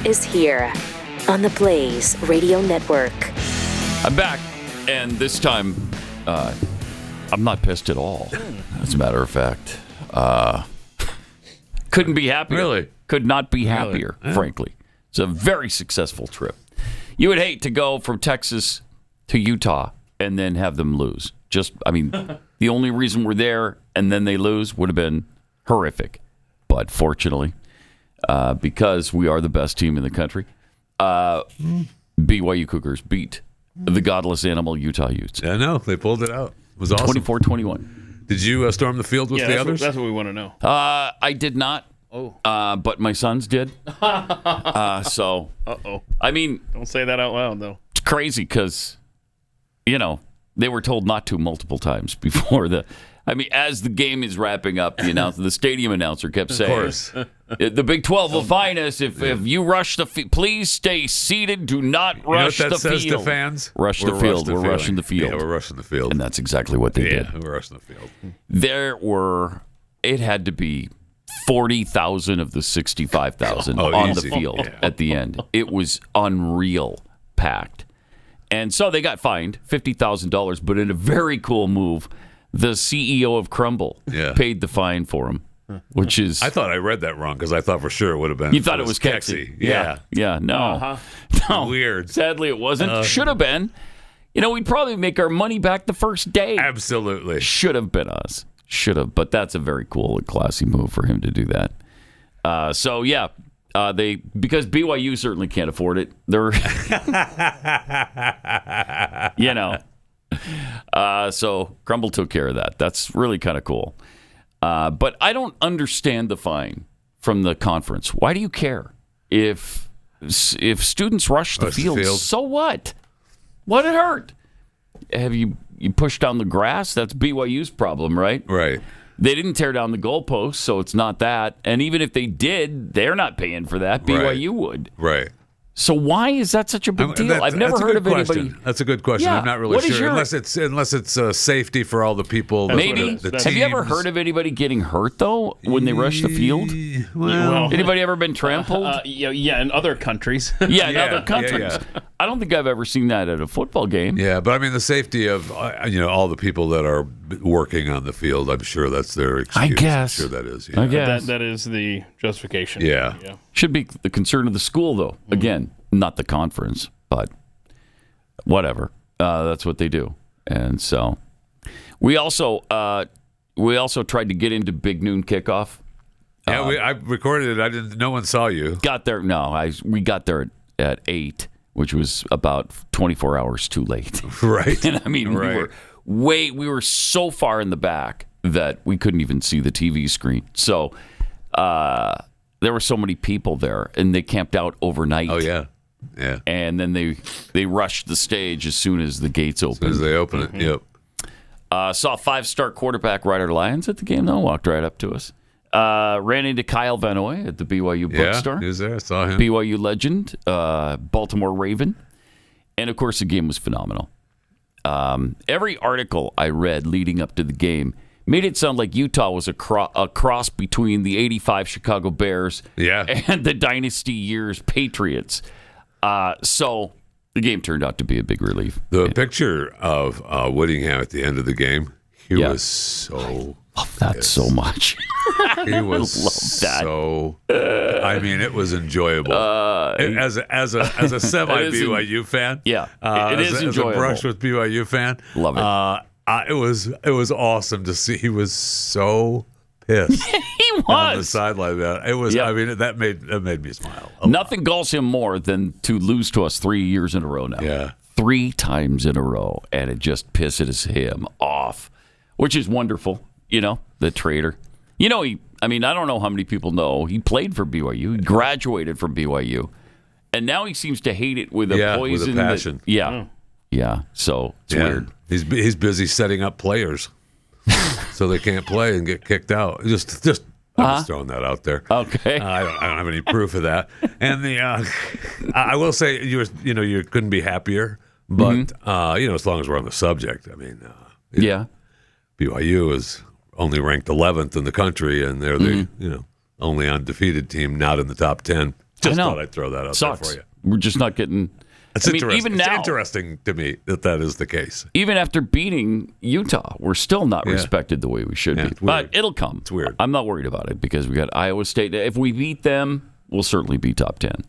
is here on the Blaze Radio Network. I'm back, and this time, I'm not pissed at all. As a matter of fact, couldn't be happier. Really? Could not be happier, frankly. It's a very successful trip. You would hate to go from Texas to Utah and then have them lose. The only reason we're there and then they lose would have been horrific. But fortunately, because we are the best team in the country, BYU Cougars beat the godless animal Utah Utes. Yeah, I know. They pulled it out. It was awesome. 24-21. Did you storm the field with the others? That's what we want to know. I did not. Oh. But my sons did. So. Uh-oh. I mean. Don't say that out loud, though. It's crazy because, they were told not to multiple times before as the game is wrapping up, the stadium announcer kept saying, of course. The Big 12 will fine us if you rush the field. Please stay seated. Do not rush the field. You know what that says to fans? Rush the field. We're rushing the field. Yeah, we're rushing the field. And that's exactly what they did. Yeah, we're rushing the field. It had to be 40,000 of the 65,000 on easy. the field Yeah. at the end. It was unreal packed. And so they got fined $50,000, but in a very cool move, the CEO of Crumble paid the fine for him, which is... I thought I read that wrong because I thought for sure it would have been... You thought it was Kexi. Yeah. Yeah, no. Uh-huh. No. Weird. Sadly, it wasn't. Should have been. We'd probably make our money back the first day. Absolutely. Should have been us. Should have. But that's a very cool and classy move for him to do that. Because BYU certainly can't afford it. They're... So Crumble took care of that. That's really kind of cool. But I don't understand the fine from the conference. Why do you care? If students rush the field, so what? What it hurt? Have you pushed down the grass? That's BYU's problem, right? Right. They didn't tear down the goalposts, so it's not that. And even if they did, they're not paying for that. BYU would. Right. So why is that such a big deal? I've never heard of anybody. That's a good question. Yeah. I'm not really sure. Unless it's safety for all the people. Maybe. The Have you ever heard of anybody getting hurt though when they rush the field? Well, Anybody ever been trampled? In other countries. In other countries. Yeah. I don't think I've ever seen that at a football game. Yeah, but I mean the safety of all the people that are working on the field. I'm sure that's their excuse. I guess. I'm sure that is. I guess. That is the justification. Yeah. Should be the concern of the school though. Again, not the conference, but whatever. That's what they do. And so we also tried to get into Big Noon Kickoff. Yeah, I recorded it. No one saw you. Got there. No, we got there at 8, which was about 24 hours too late. Right. And I mean, we were so far in the back that we couldn't even see the TV screen. So there were so many people there, and they camped out overnight. Oh yeah. Yeah. And then they rushed the stage as soon as the gates opened. As they open it, yep. Saw a 5-star quarterback, Ryder Lyons, at the game, though. Walked right up to us. Ran into Kyle Van Noy at the BYU bookstore. Yeah, he was there. I saw him. BYU legend, Baltimore Raven. And, of course, the game was phenomenal. Every article I read leading up to the game made it sound like Utah was a cross between the 85 Chicago Bears and the dynasty years Patriots. So the game turned out to be a big relief. The picture of Whittingham at the end of the game, he was so... I love that so much. He was so... I mean, it was enjoyable. As a semi-BYU fan. Yeah, it is enjoyable. As a brush with BYU fan. Love it. It was awesome to see. He was so pissed. He was on the sideline. It was. Yep. I mean, that made me smile. Nothing galls him more than to lose to us 3 years in a row now. Yeah, 3 times in a row, and it just pisses him off, which is wonderful. The traitor. I don't know how many people know he played for BYU. He graduated from BYU, and now he seems to hate it with a poison. With a passion. Yeah. So it's weird. He's busy setting up players so they can't play and get kicked out. Just I'm just throwing that out there. Okay. I don't have any proof of that. And I will say you couldn't be happier. But as long as we're on the subject, I mean, BYU is only ranked 11th in the country, and they're the only undefeated team not in the top 10. Just thought I'd throw that out there for you. We're just not getting. It's interesting. Even now, it's interesting to me that is the case. Even after beating Utah, we're still not respected the way we should be. But it'll come. It's weird. I'm not worried about it because we got Iowa State. If we beat them, we'll certainly be top 10.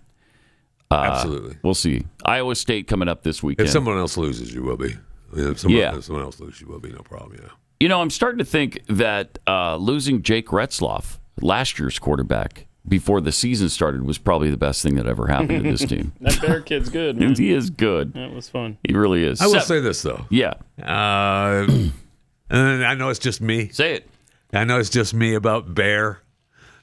Absolutely. We'll see. Iowa State coming up this weekend. If someone else loses, you will be. If someone else loses, you will be. No problem. Yeah. You know, I'm starting to think that losing Jake Retzloff, last year's quarterback, before the season started was probably the best thing that ever happened to this team. That Bear kid's good, man. He is good. That was fun. He really is. I will say this, though. Yeah. And I know it's just me. Say it. I know it's just me about Bear,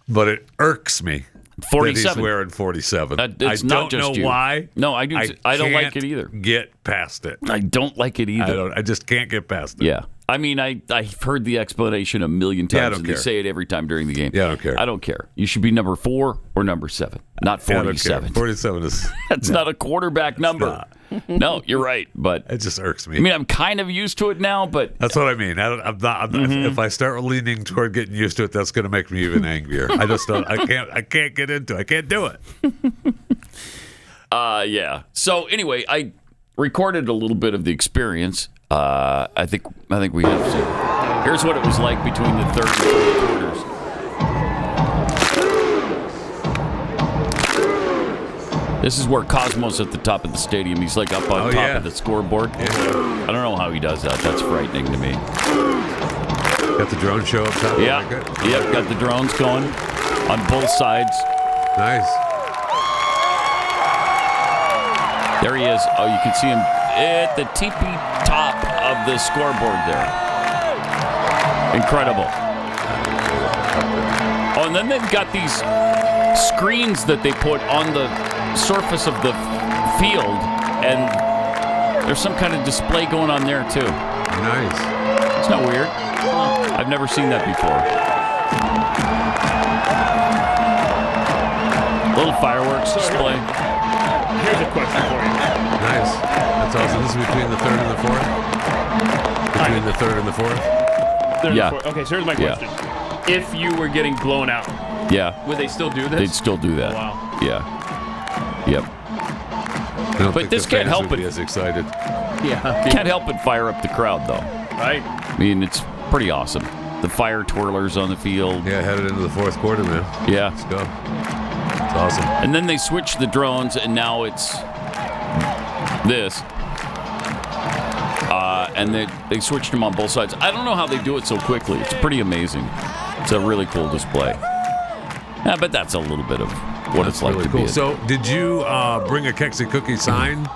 but it irks me 47. that he's wearing 47. It's I not don't just know you. why. No, I do. I don't like it either. Get past it. I don't like it either. I just can't get past it. Yeah. I mean, I've heard the explanation a million times, I don't and care. they say it every time during the game. Yeah, I don't care. I don't care. You should be number 4 or number 7, not 47. 47 is... That's not a quarterback number. No, you're right, but... It just irks me. I mean, I'm kind of used to it now, but... That's what I mean. I'm not. If I start leaning toward getting used to it, that's going to make me even angrier. I just don't... I can't get into it. I can't do it. Yeah. So anyway, I recorded a little bit of the experience. I think we have to. Here's what it was like between the third and fourth quarters. This is where Cosmo's at the top of the stadium. He's like up on top of the scoreboard. Yeah. I don't know how he does that. That's frightening to me. Got the drone show up top. Yeah. Yep. Got the drones going on both sides. Nice. There he is. Oh, you can see him at the tippy top of the scoreboard there. Incredible. Oh, and then they've got these screens that they put on the surface of the field, and there's some kind of display going on there, too. Nice. It's not weird. I've never seen that before. Little fireworks display. Here's a question for you. Nice. That's awesome. This is between the third and the fourth? Between the third and the fourth? Okay, so here's my question. If you were getting blown out, would they still do this? They'd still do that. Wow. Yeah. Yep. But this can't help it. Be as excited. Yeah. Can't help but fire up the crowd, though. Right. I mean, it's pretty awesome. The fire twirlers on the field. Yeah, headed into the fourth quarter, man. Yeah. Let's go. It's awesome. And then they switched the drones, and now it's this. And they switched them on both sides. I don't know how they do it so quickly. It's pretty amazing. It's a really cool display. Yeah, but that's a little bit of what it's like really to cool. be. So, did you bring a Kexi Cookie sign?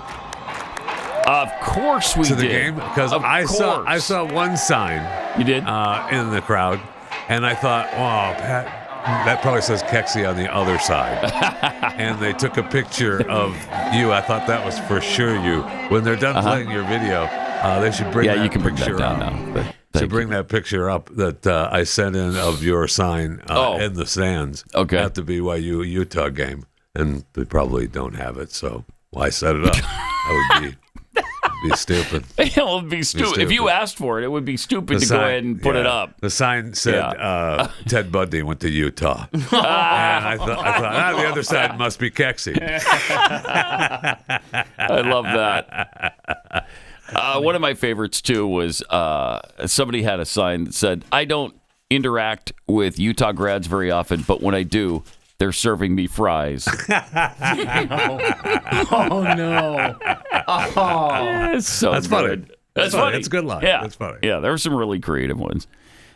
Of course we to the did. game? Because I saw one sign. You did? In the crowd, and I thought, wow, that probably says Kexi on the other side. And they took a picture of you. I thought that was for sure you. When they're done playing your video, they should bring that you can bring that picture down up. now. Should bring that picture up that I sent in of your sign in the stands at the BYU Utah game, and they probably don't have it. So why set it up? That would be stupid. It would be stupid. If you asked for it, it would be stupid to go ahead and put it up. The sign said Ted Bundy went to Utah. And I thought the other side must be Kexi. I love that. One of my favorites, too, was somebody had a sign that said, I don't interact with Utah grads very often, but when I do, they're serving me fries. Oh, no. Oh. It's so That's good. funny. That's funny. It's a good line. Yeah. That's funny. Yeah, there were some really creative ones.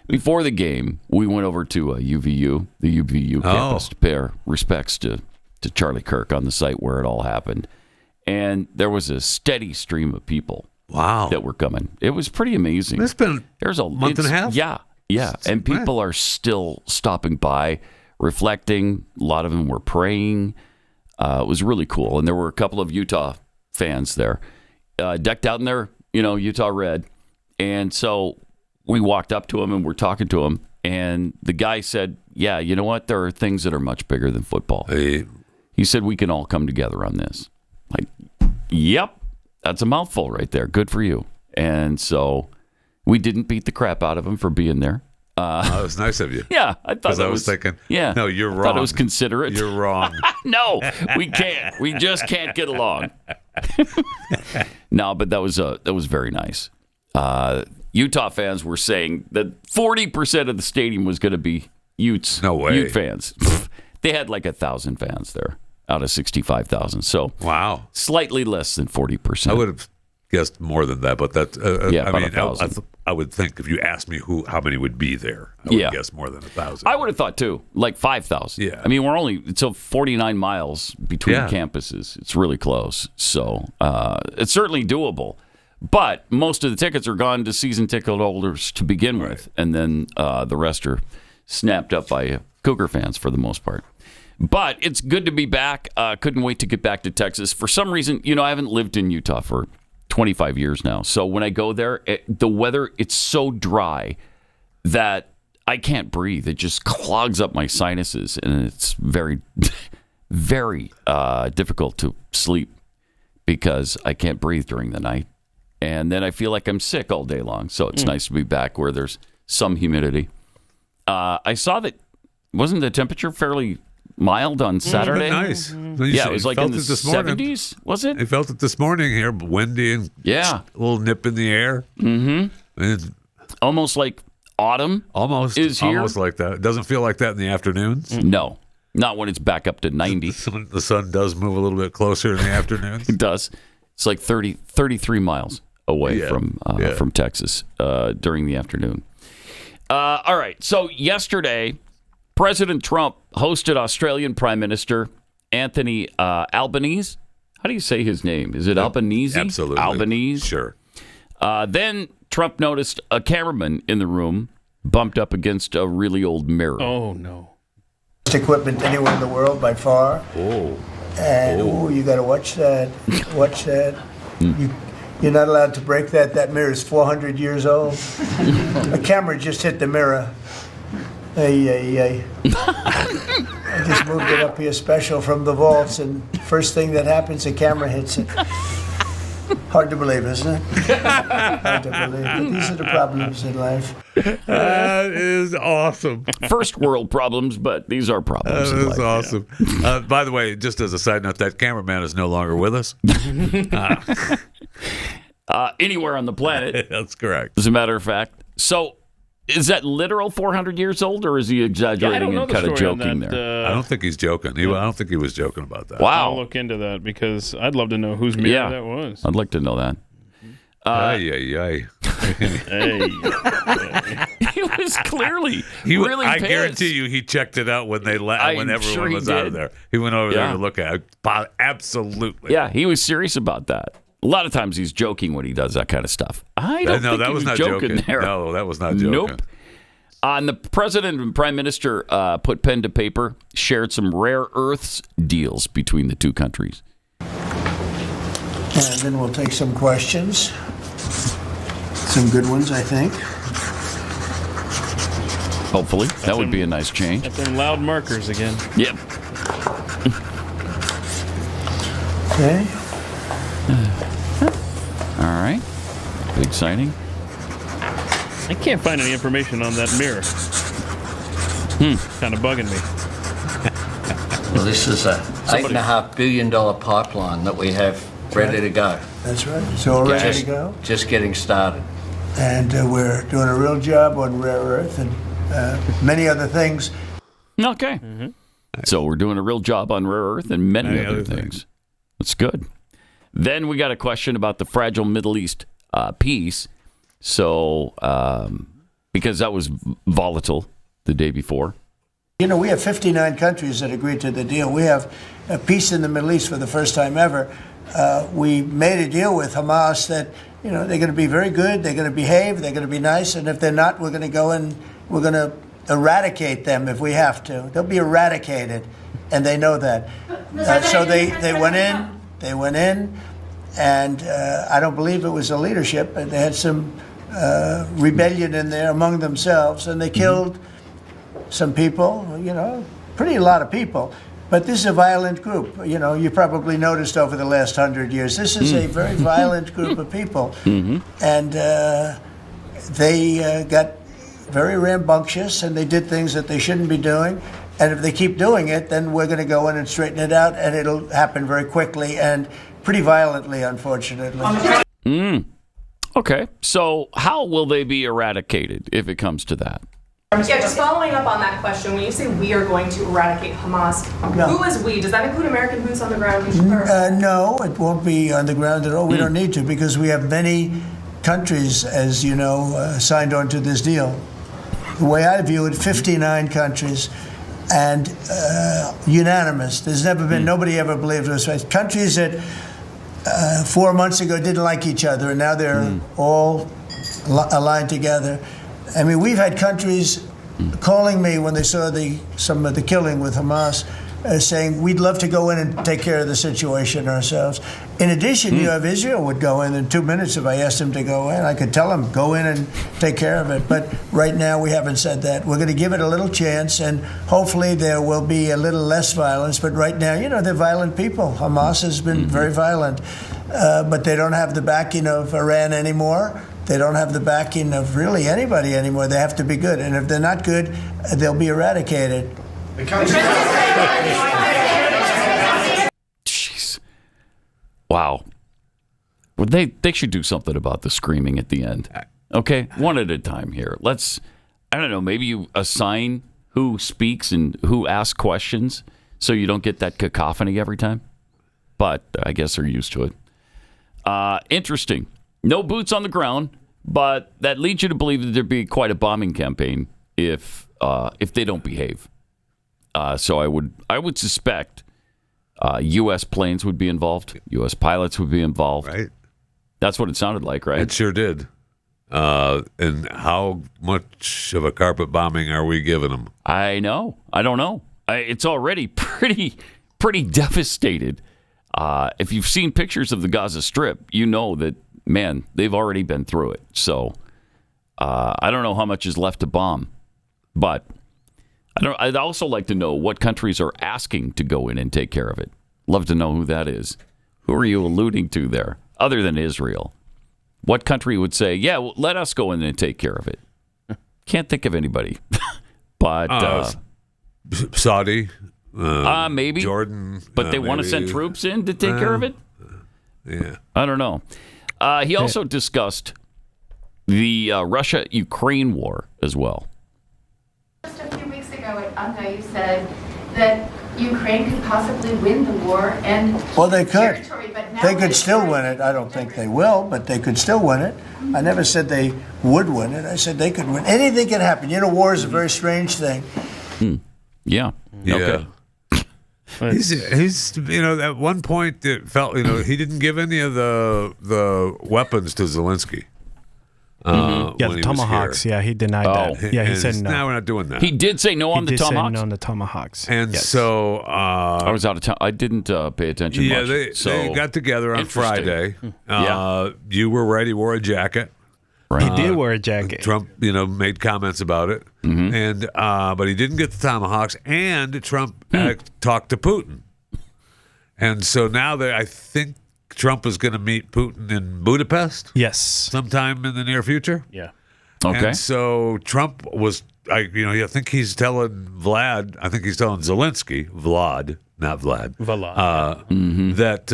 Before the game, we went over to UVU, the UVU campus, to pay our respects to Charlie Kirk on the site where it all happened. And there was a steady stream of people that were coming. It was pretty amazing. It's been There's a month and a half? Yeah. And people are still stopping by, reflecting. A lot of them were praying. It was really cool. And there were a couple of Utah fans there, decked out in their, Utah red. And so we walked up to him and we're talking to him. And the guy said, yeah, you know what? There are things that are much bigger than football. Hey. He said, we can all come together on this. Like, yep, that's a mouthful right there. Good for you. And so we didn't beat the crap out of him for being there. That was nice of you. Yeah, I thought that I was thinking, yeah, no, you're I wrong. thought it was considerate. You're wrong. No, we can't. We just can't get along. No, but that was very nice. Utah fans were saying that 40% of the stadium was going to be Utes. No way. Ute fans. They had like 1,000 fans there out of 65,000. So Wow. Slightly less than 40%. I would have guessed more than that, but that's. Yeah, I about mean, 1,000. I would think if you asked me how many would be there, I would guess more than 1,000. I would have thought too, like 5,000. Yeah. I mean, it's 49 miles between campuses. It's really close. So it's certainly doable. But most of the tickets are gone to season ticket holders to begin with. And then the rest are snapped up by Cougar fans for the most part. But it's good to be back. Couldn't wait to get back to Texas. For some reason, I haven't lived in Utah for 25 years now. So when I go there, the weather, it's so dry that I can't breathe. It just clogs up my sinuses, and it's very, very difficult to sleep because I can't breathe during the night. And then I feel like I'm sick all day long. So it's nice to be back where there's some humidity. I saw that, wasn't the temperature fairly mild on Saturday? Nice. Yeah, it was like in the 70s, was it? I felt it this morning here, windy and a little nip in the air. Mm-hmm. Almost like autumn is here. Almost like that. It doesn't feel like that in the afternoons. No, not when it's back up to 90. The sun does move a little bit closer in the afternoons. It does. It's like 33 miles away from Texas during the afternoon. All right. So yesterday, President Trump hosted Australian Prime Minister Anthony Albanese. How do you say his name? Is it Albanese? Absolutely. Albanese? Sure. Then Trump noticed a cameraman in the room bumped up against a really old mirror. Oh, no. Equipment anywhere in the world by far. Oh. And you got to watch that. Watch that. You're not allowed to break that. That mirror is 400 years old. A camera just hit the mirror. I just moved it up here special from the vaults, and first thing that happens, the camera hits it. Hard to believe, isn't it? Hard to believe. But these are the problems in life. That is awesome. First world problems, but these are problems. That in is life. awesome. Yeah. By the way, just as a side note, that cameraman is no longer with us. Anywhere on the planet. That's correct. As a matter of fact. So, is that literal 400 years old, or is he exaggerating and kind of joking there? I don't think he's joking. I don't think he was joking about that. Wow. I'll look into that because I'd love to know whose mirror that was. I'd like to know that. Hey. He was clearly really I pissed. guarantee you he checked it out when when everyone was out of there. He went over there to look at it. Absolutely. Yeah, he was serious about that. A lot of times he's joking when he does that kind of stuff. I don't think he was not joking there. No, that was not joking. Nope. And the president and prime minister put pen to paper, shared some rare earths deals between the two countries. And then we'll take some questions. Some good ones, I think. Hopefully. That would be a nice change. Got them loud markers again. Yep. Okay. All right. Big signing. I can't find any information on that mirror. Kind of bugging me. Well, this is a $8.5 billion pipeline that we have ready to go. That's right. It's all ready to go. Just getting started. And we're doing a real job on rare earth and many other things. Okay. Mm-hmm. So we're doing a real job on rare earth and many other things. That's good. Then we got a question about the fragile Middle East peace. So, because that was volatile the day before. We have 59 countries that agreed to the deal. We have peace in the Middle East for the first time ever. We made a deal with Hamas that, they're going to be very good, they're going to behave, they're going to be nice, and if they're not, we're going to go and we're going to eradicate them if we have to. They'll be eradicated, and they know that. So they went in, and I don't believe it was the leadership, but they had some rebellion in there among themselves, and they killed some people, a lot of people. But this is a violent group. You probably noticed over the last 100 years, this is a very violent group of people. And they got very rambunctious, and they did things that they shouldn't be doing. And if they keep doing it, then we're going to go in and straighten it out, and it'll happen very quickly and pretty violently, unfortunately. Okay, so how will they be eradicated if it comes to that? Yeah, just following up on that question, when you say we are going to eradicate Hamas, who is we? Does that include American boots on the ground? No, it won't be on the ground at all. We don't need to, because we have many countries, as you know, signed on to this deal. The way I view it, 59 countries, and unanimous. There's never been, nobody ever believed us. Countries that 4 months ago didn't like each other, and now they're all aligned together. I mean, we've had countries calling me when they saw some of the killing with Hamas, saying we'd love to go in and take care of the situation ourselves. In addition, you have Israel would go in 2 minutes if I asked them to go in. I could tell them, go in and take care of it. But right now, we haven't said that. We're going to give it a little chance, and hopefully there will be a little less violence. But right now, you know, they're violent people. Hamas has been very violent. But they don't have the backing of Iran anymore. They don't have the backing of really anybody anymore. They have to be good. And if they're not good, they'll be eradicated. Jeez. Wow. Well, they should do something about the screaming at the end. Okay? One at a time here. Let's, I don't know, maybe you assign who speaks and who asks questions so you don't get that cacophony every time. But I guess they're used to it. Interesting. No boots on the ground, but that leads you to believe that there'd be quite a bombing campaign if they don't behave. So I would suspect U.S. planes would be involved, U.S. pilots would be involved. Right. That's what it sounded like, right? It sure did. And how much of a carpet bombing are we giving them? I know. I don't know. It's already pretty devastated. If you've seen pictures of the Gaza Strip, you know that, man, they've already been through it. So I don't know how much is left to bomb, but I'd also like to know what countries are asking to go in and take care of it. Love to know who that is. Who are you alluding to there, other than Israel? What country would say, yeah, well, let us go in and take care of it? Can't think of anybody. But Saudi, maybe Jordan, but they want to send troops in to take care of it. Yeah, I don't know. He also discussed the Russia-Ukraine war as well. Just a few weeks ago at UNGA, you said that Ukraine could possibly win the war and well, they could. territory, but now They could still win it. I don't think they will, but they could still win it. I never said they would win it. I said they could win. Anything can happen. You know, war is a very strange thing. Yeah. Okay. He's you know, at one point it felt, you know, he didn't give any of the weapons to Zelensky. The tomahawks. Yeah, he denied that. Yeah, he said no. Now we're not doing that. He did say no on the tomahawks? He did say no on the tomahawks. And so I was out of town. I didn't pay attention much. They got together on Friday. You were right. He wore a jacket. Right. He did wear a jacket. Trump, made comments about it, and but he didn't get the tomahawks. And Trump talked to Putin, and so now I think Trump is going to meet Putin in Budapest. Yes, sometime in the near future. Yeah. Okay. And so Trump was, I think he's telling Vlad. I think he's telling Zelensky, Vlad, not Vlad, that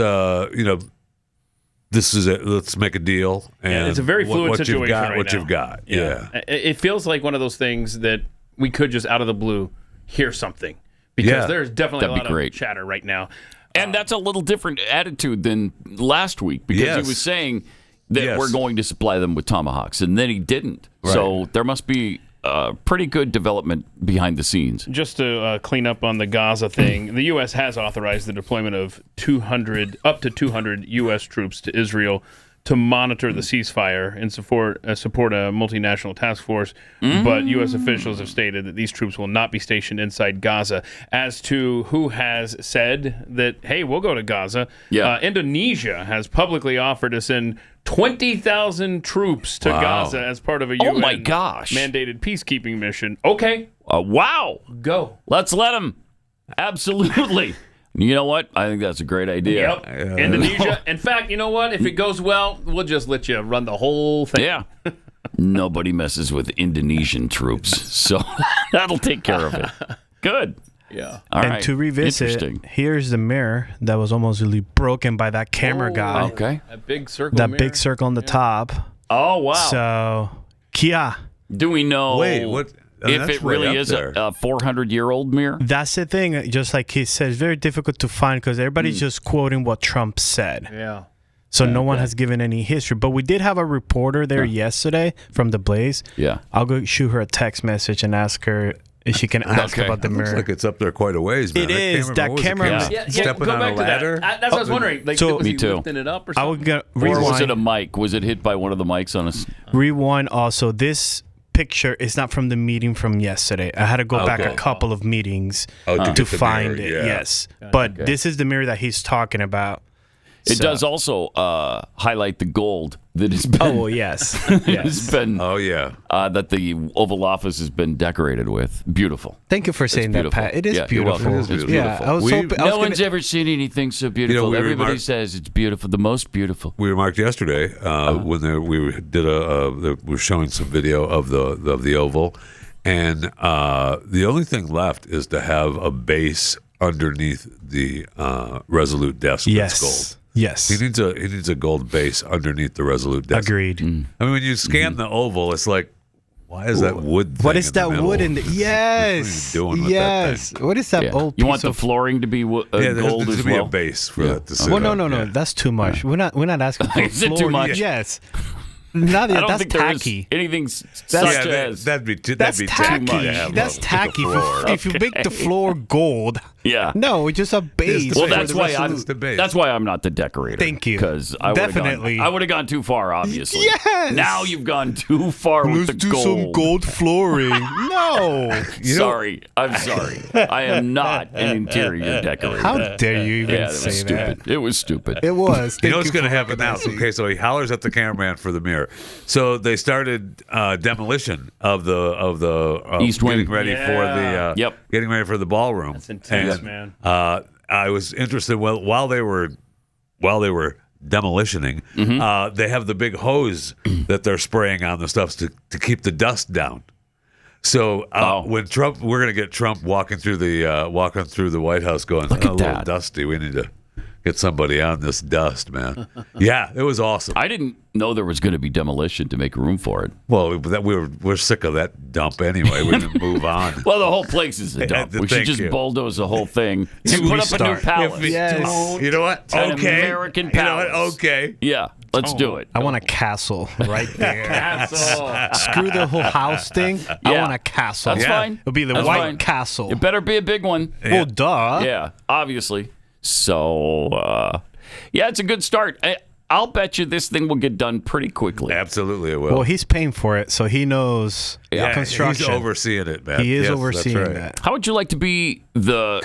this is it. Let's make a deal. And it's a very fluid situation you've got, right what now. you've got. Yeah. It feels like one of those things that we could just out of the blue hear something because there's definitely a lot of chatter right now. And that's a little different attitude than last week because he was saying that we're going to supply them with tomahawks, and then he didn't. Right. So there must be pretty good development behind the scenes. Just to clean up on the Gaza thing, the U.S. has authorized the deployment of up to 200 U.S. troops to Israel to monitor the ceasefire and support a multinational task force. But U.S. officials have stated that these troops will not be stationed inside Gaza. As to who has said that, hey, we'll go to Gaza, Indonesia has publicly offered to send 20,000 troops to Gaza as part of a UN mandated peacekeeping mission. Okay. Wow. Go. Let's let them. Absolutely. You know what? I think that's a great idea. Yep. Indonesia. In fact, you know what? If it goes well, we'll just let you run the whole thing. Yeah. Nobody messes with Indonesian troops, so that'll take care of it. Good. Yeah. All and right. to revisit, here's the mirror that was almost really broken by that camera guy. Okay. That big circle. That mirror. big circle on the top. Oh, wow. So, Kia. Do we know Wait, what? if it really is a 400-year-old mirror? That's the thing. Just like he said, it's very difficult to find because everybody's just quoting what Trump said. Yeah. So no one has given any history. But we did have a reporter there yesterday from The Blaze. Yeah. I'll go shoot her a text message and ask her if she can ask about the mirror. Looks like it's up there quite a ways, man. It is. That camera. Stepping go on back a to that. ladder. That's what I was wondering. Like, So- was Me he too. lifting it up or I something? would Or was it a rewind. mic? Was it hit by one of the mics on us? Rewind also. This picture is not from the meeting from yesterday. I had to go back a couple of meetings to to get the find mirror, it. yeah. Yes. But this is the mirror that he's talking about. It So- does also highlight the gold that has been. Oh, well, yes. has Yes. been. Oh, yeah. That the Oval Office has been decorated with. Beautiful. Thank you for saying that, beautiful. Pat. It is Yeah, you're beautiful. welcome. It's Yeah, beautiful. I was hoping. No one's ever seen anything so beautiful. we Everybody remarked- says it's beautiful, the most beautiful. We remarked yesterday when we did we were showing some video of the Oval, and the only thing left is to have a base underneath the Resolute desk that's gold. Yes. Yes. He needs a gold base underneath the Resolute desk. Agreed. I mean, when you scan the Oval, it's like, why is that wood? What thing is in the that middle? wood in the? Yes. What are you doing with yes. that thing? What is that Yeah. old You piece want the of flooring to be Yeah, there gold needs as to be well? a base for that to sit Well, no, on. no. Yeah. That's too much. We're not asking for Is it too floor- much? Yes. Not I that, don't that's think there is tacky. anything such Yeah, as. that'd be too That's much. tacky. to have That's the tacky. floor. If you make the floor gold, Yeah. no, it's just a base. Well, base. that's The why rest I'm. is the base. That's why I'm not the decorator. Thank you. Because I Definitely. would have gone too far. Obviously. Yes. Now you've gone too far with Let's the do gold. some gold flooring. No. Sorry, I'm sorry. I am not an interior decorator. How dare you even yeah, that say was stupid. that? It was stupid. It was. You know Thank what's going to for happen now? recognizing. Okay, so he hollers at the cameraman for the mirror. So they started demolition of the East wing. getting ready for the getting ready for the ballroom. That's intense, And, man. I was interested while they were demolitioning. They have the big hose that they're spraying on the stuff to keep the dust down. So when Trump, we're going to get Trump walking through the White House, going, Look at a little that. dusty. We need to get somebody on this dust, man. Yeah, it was awesome. I didn't know there was going to be demolition to make room for it. Well, we're sick of that dump anyway. We can move on. Well, the whole place is a dump. We should Thank just you. bulldoze the whole thing and put up a new palace. Yes. You know what? An Okay. American You know what? palace. Okay. Yeah, let's do it. I want a castle right there. Castle. Screw the whole house thing. I Yeah. want a castle. That's fine. It'll be the That's White fine. Castle. It better be a big one. Well, duh. Yeah, obviously. So, it's a good start. I'll bet you this thing will get done pretty quickly. Absolutely, it will. Well, he's paying for it, so he knows yeah, construction. He's overseeing it, man. He is Yes, overseeing that's right. that. How would you like to be the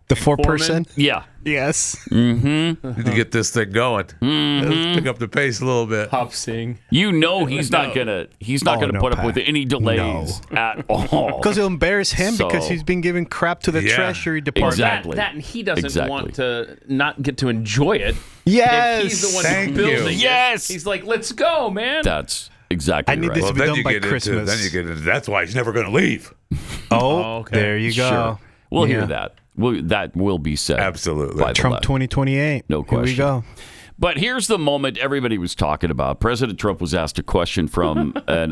The foreperson? Yeah. Yes. Need to get this thing going. Let's pick up the pace a little bit. Pop sing. You know he's not gonna no, put up Pat. with any delays at all. Because it'll embarrass him So- because he's been giving crap to the Yeah. Treasury Department. Exactly. That and he doesn't Exactly. want to not get to enjoy it. Yes. If he's the one Thank building you. it. Yes. He's like, let's go, man. That's exactly I need right. this Well, to be then done you by get Christmas. into. Then you get into. That's why he's never going to leave. Oh, okay. there you go. Sure. We'll Yeah. hear that. That will be said. Absolutely. by the Trump left. 2028. No Here we question. go. But here's the moment everybody was talking about. President Trump was asked a question from an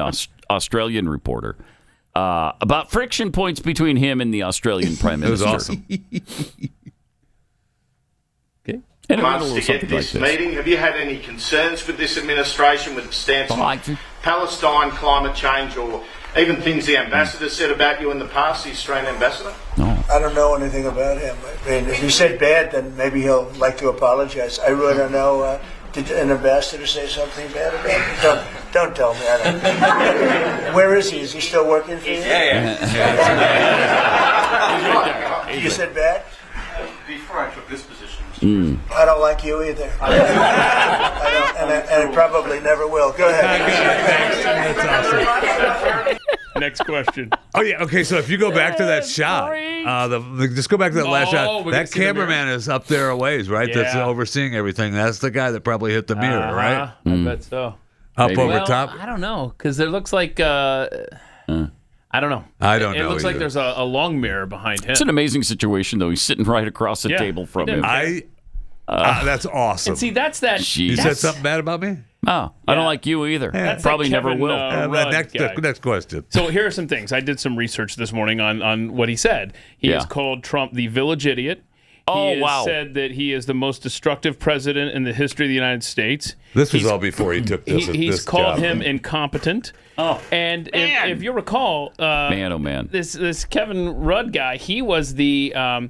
Australian reporter about friction points between him and the Australian Prime It was Minister. awesome. And it went a Months little to get something this like this. meeting. Have you had any concerns with this administration, with its stance Oh, on Palestine, climate change, or even things the ambassador said about you in the past, the Australian ambassador? I don't know anything about him. I mean, if he said bad, then maybe he'll like to apologize. I really don't know. Did an ambassador say something bad about me? Don't tell me. I don't. Where is he? Is he still working for you? Yeah. You said bad? Before I took this position. I don't like you either. I don't, and I probably never will. Go ahead. That's awesome. Next question. Oh yeah. Okay. So if you go back to that shot, just go back to that last Oh, shot. we can That see the cameraman is up there a ways, right? That's Yeah. overseeing everything. That's the guy that probably hit the mirror, right? I bet so. Up over Well, top? I don't know, because it looks like I don't know. I don't know It looks like either. there's a long mirror behind him. It's an amazing situation, though. He's sitting right across the Yeah, table from he him. did. That's awesome. And see, that's that. You said that's- something bad about me? Oh, I don't like you either. That's Probably that never Kevin, will. Rudd next question. So here are some things. I did some research this morning on what he said. He has called Trump the village idiot. He has said that he is the most destructive president in the history of the United States. This was all before he took this. He's this called job. him incompetent. Oh, and if you recall, man, this Kevin Rudd guy, he was the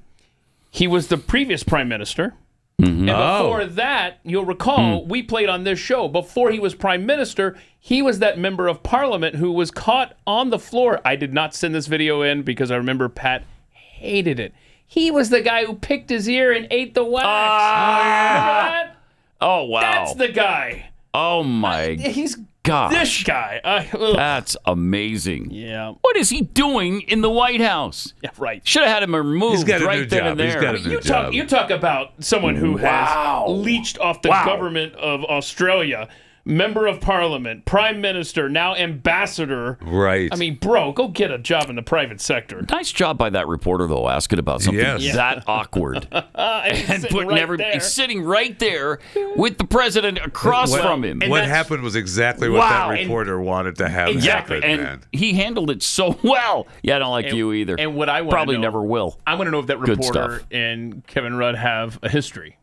previous prime minister. Mm-hmm. And before that, you'll recall, we played on this show. Before he was prime minister, he was that member of parliament who was caught on the floor. I did not send this video in because I remember Pat hated it. He was the guy who picked his ear and ate the wax. Remember that? Oh, wow. That's the guy. Oh, my He's gosh. this guy. That's amazing. Yeah. What is he doing in the White House? Yeah, right. Should have had him removed He's got a right new then job. and there. He's got a new job. You talk about someone who has leached off the government of Australia, member of parliament, prime minister, now ambassador. Right. I mean, bro, go get a job in the private sector. Nice job by that reporter, though, asking about something that awkward. and putting right everybody there. sitting right there with the president across from him. What happened was exactly what that reporter wanted to have happen, and man. he handled it so well. Yeah, I don't like you either. And what I want probably to know, never will. I want to know if that Good reporter stuff. and Kevin Rudd have a history.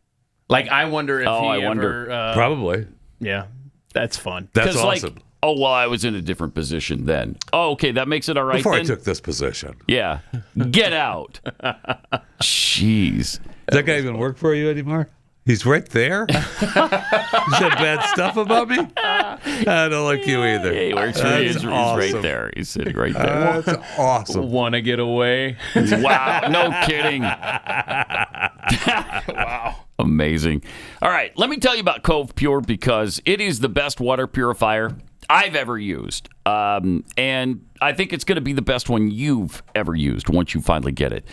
Like, I wonder if I ever... wonder. Probably. Yeah, that's fun. That's awesome. Like, oh, well, I was in a different position then. Oh, okay, that makes it all right Before then? I took this position. Yeah. Get out. Jeez. Does that guy even work for you anymore? He's right there? He said bad stuff about me? I don't like you either. Yeah, he works for you. He's right there. He's sitting right there. That's awesome. Want to get away? Wow. No kidding. Wow. Amazing. All right, let me tell you about Cove Pure because it is the best water purifier I've ever used. And I think it's going to be the best one you've ever used once you finally get it.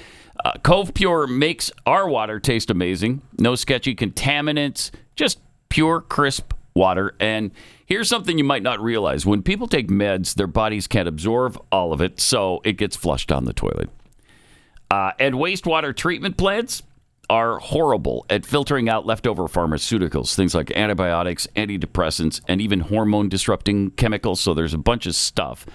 Cove Pure makes our water taste amazing. No sketchy contaminants, just pure, crisp water. And here's something you might not realize. When people take meds, their bodies can't absorb all of it, so it gets flushed down the toilet. And wastewater treatment plants are horrible at filtering out leftover pharmaceuticals, things like antibiotics, antidepressants, and even hormone-disrupting chemicals. So there's a bunch of stuff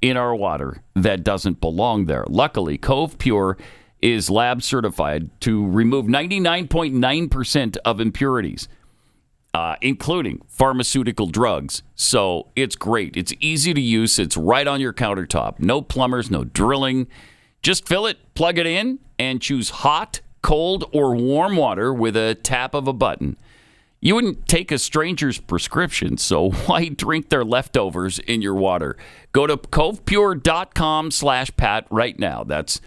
in our water that doesn't belong there. Luckily, Cove Pure is lab certified to remove 99.9% of impurities, including pharmaceutical drugs. So it's great. It's easy to use. It's right on your countertop. No plumbers, no drilling. Just fill it, plug it in, and choose hot, cold, or warm water with a tap of a button. You wouldn't take a stranger's prescription, so why drink their leftovers in your water? Go to covepure.com/Pat right now. That's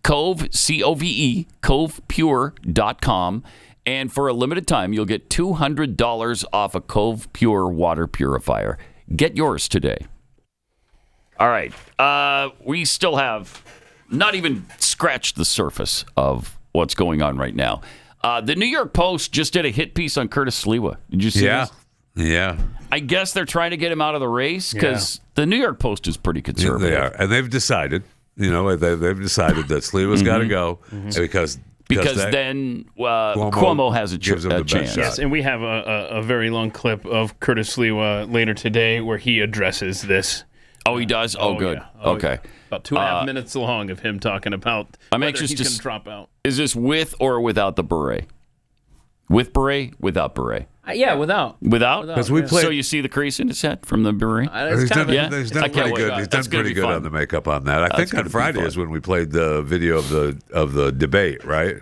Cove, C-O-V-E, covepure.com. And for a limited time, you'll get $200 off a Cove Pure water purifier. Get yours today. All right. We still have not even scratched the surface of what's going on right now. The New York Post just did a hit piece on Curtis Sliwa. Did you see this? Yeah. I guess they're trying to get him out of the race because the New York Post is pretty conservative. They are. And they've decided, they've decided that Sliwa's got to go because then Cuomo has a chance. Yes, and we have a very long clip of Curtis Sliwa later today where he addresses this. Oh, he does? Oh, good. Yeah. Okay. Yeah. About 2.5 minutes long of him talking about whether he's going to drop out. Is this with or without the beret? With beret? Without beret? Yeah, without. Without? Because we played. So you see the crease in his head from the beret? He's done pretty good. He's done pretty good fun. on the makeup on that. I think on Friday is when we played the video of the debate, right?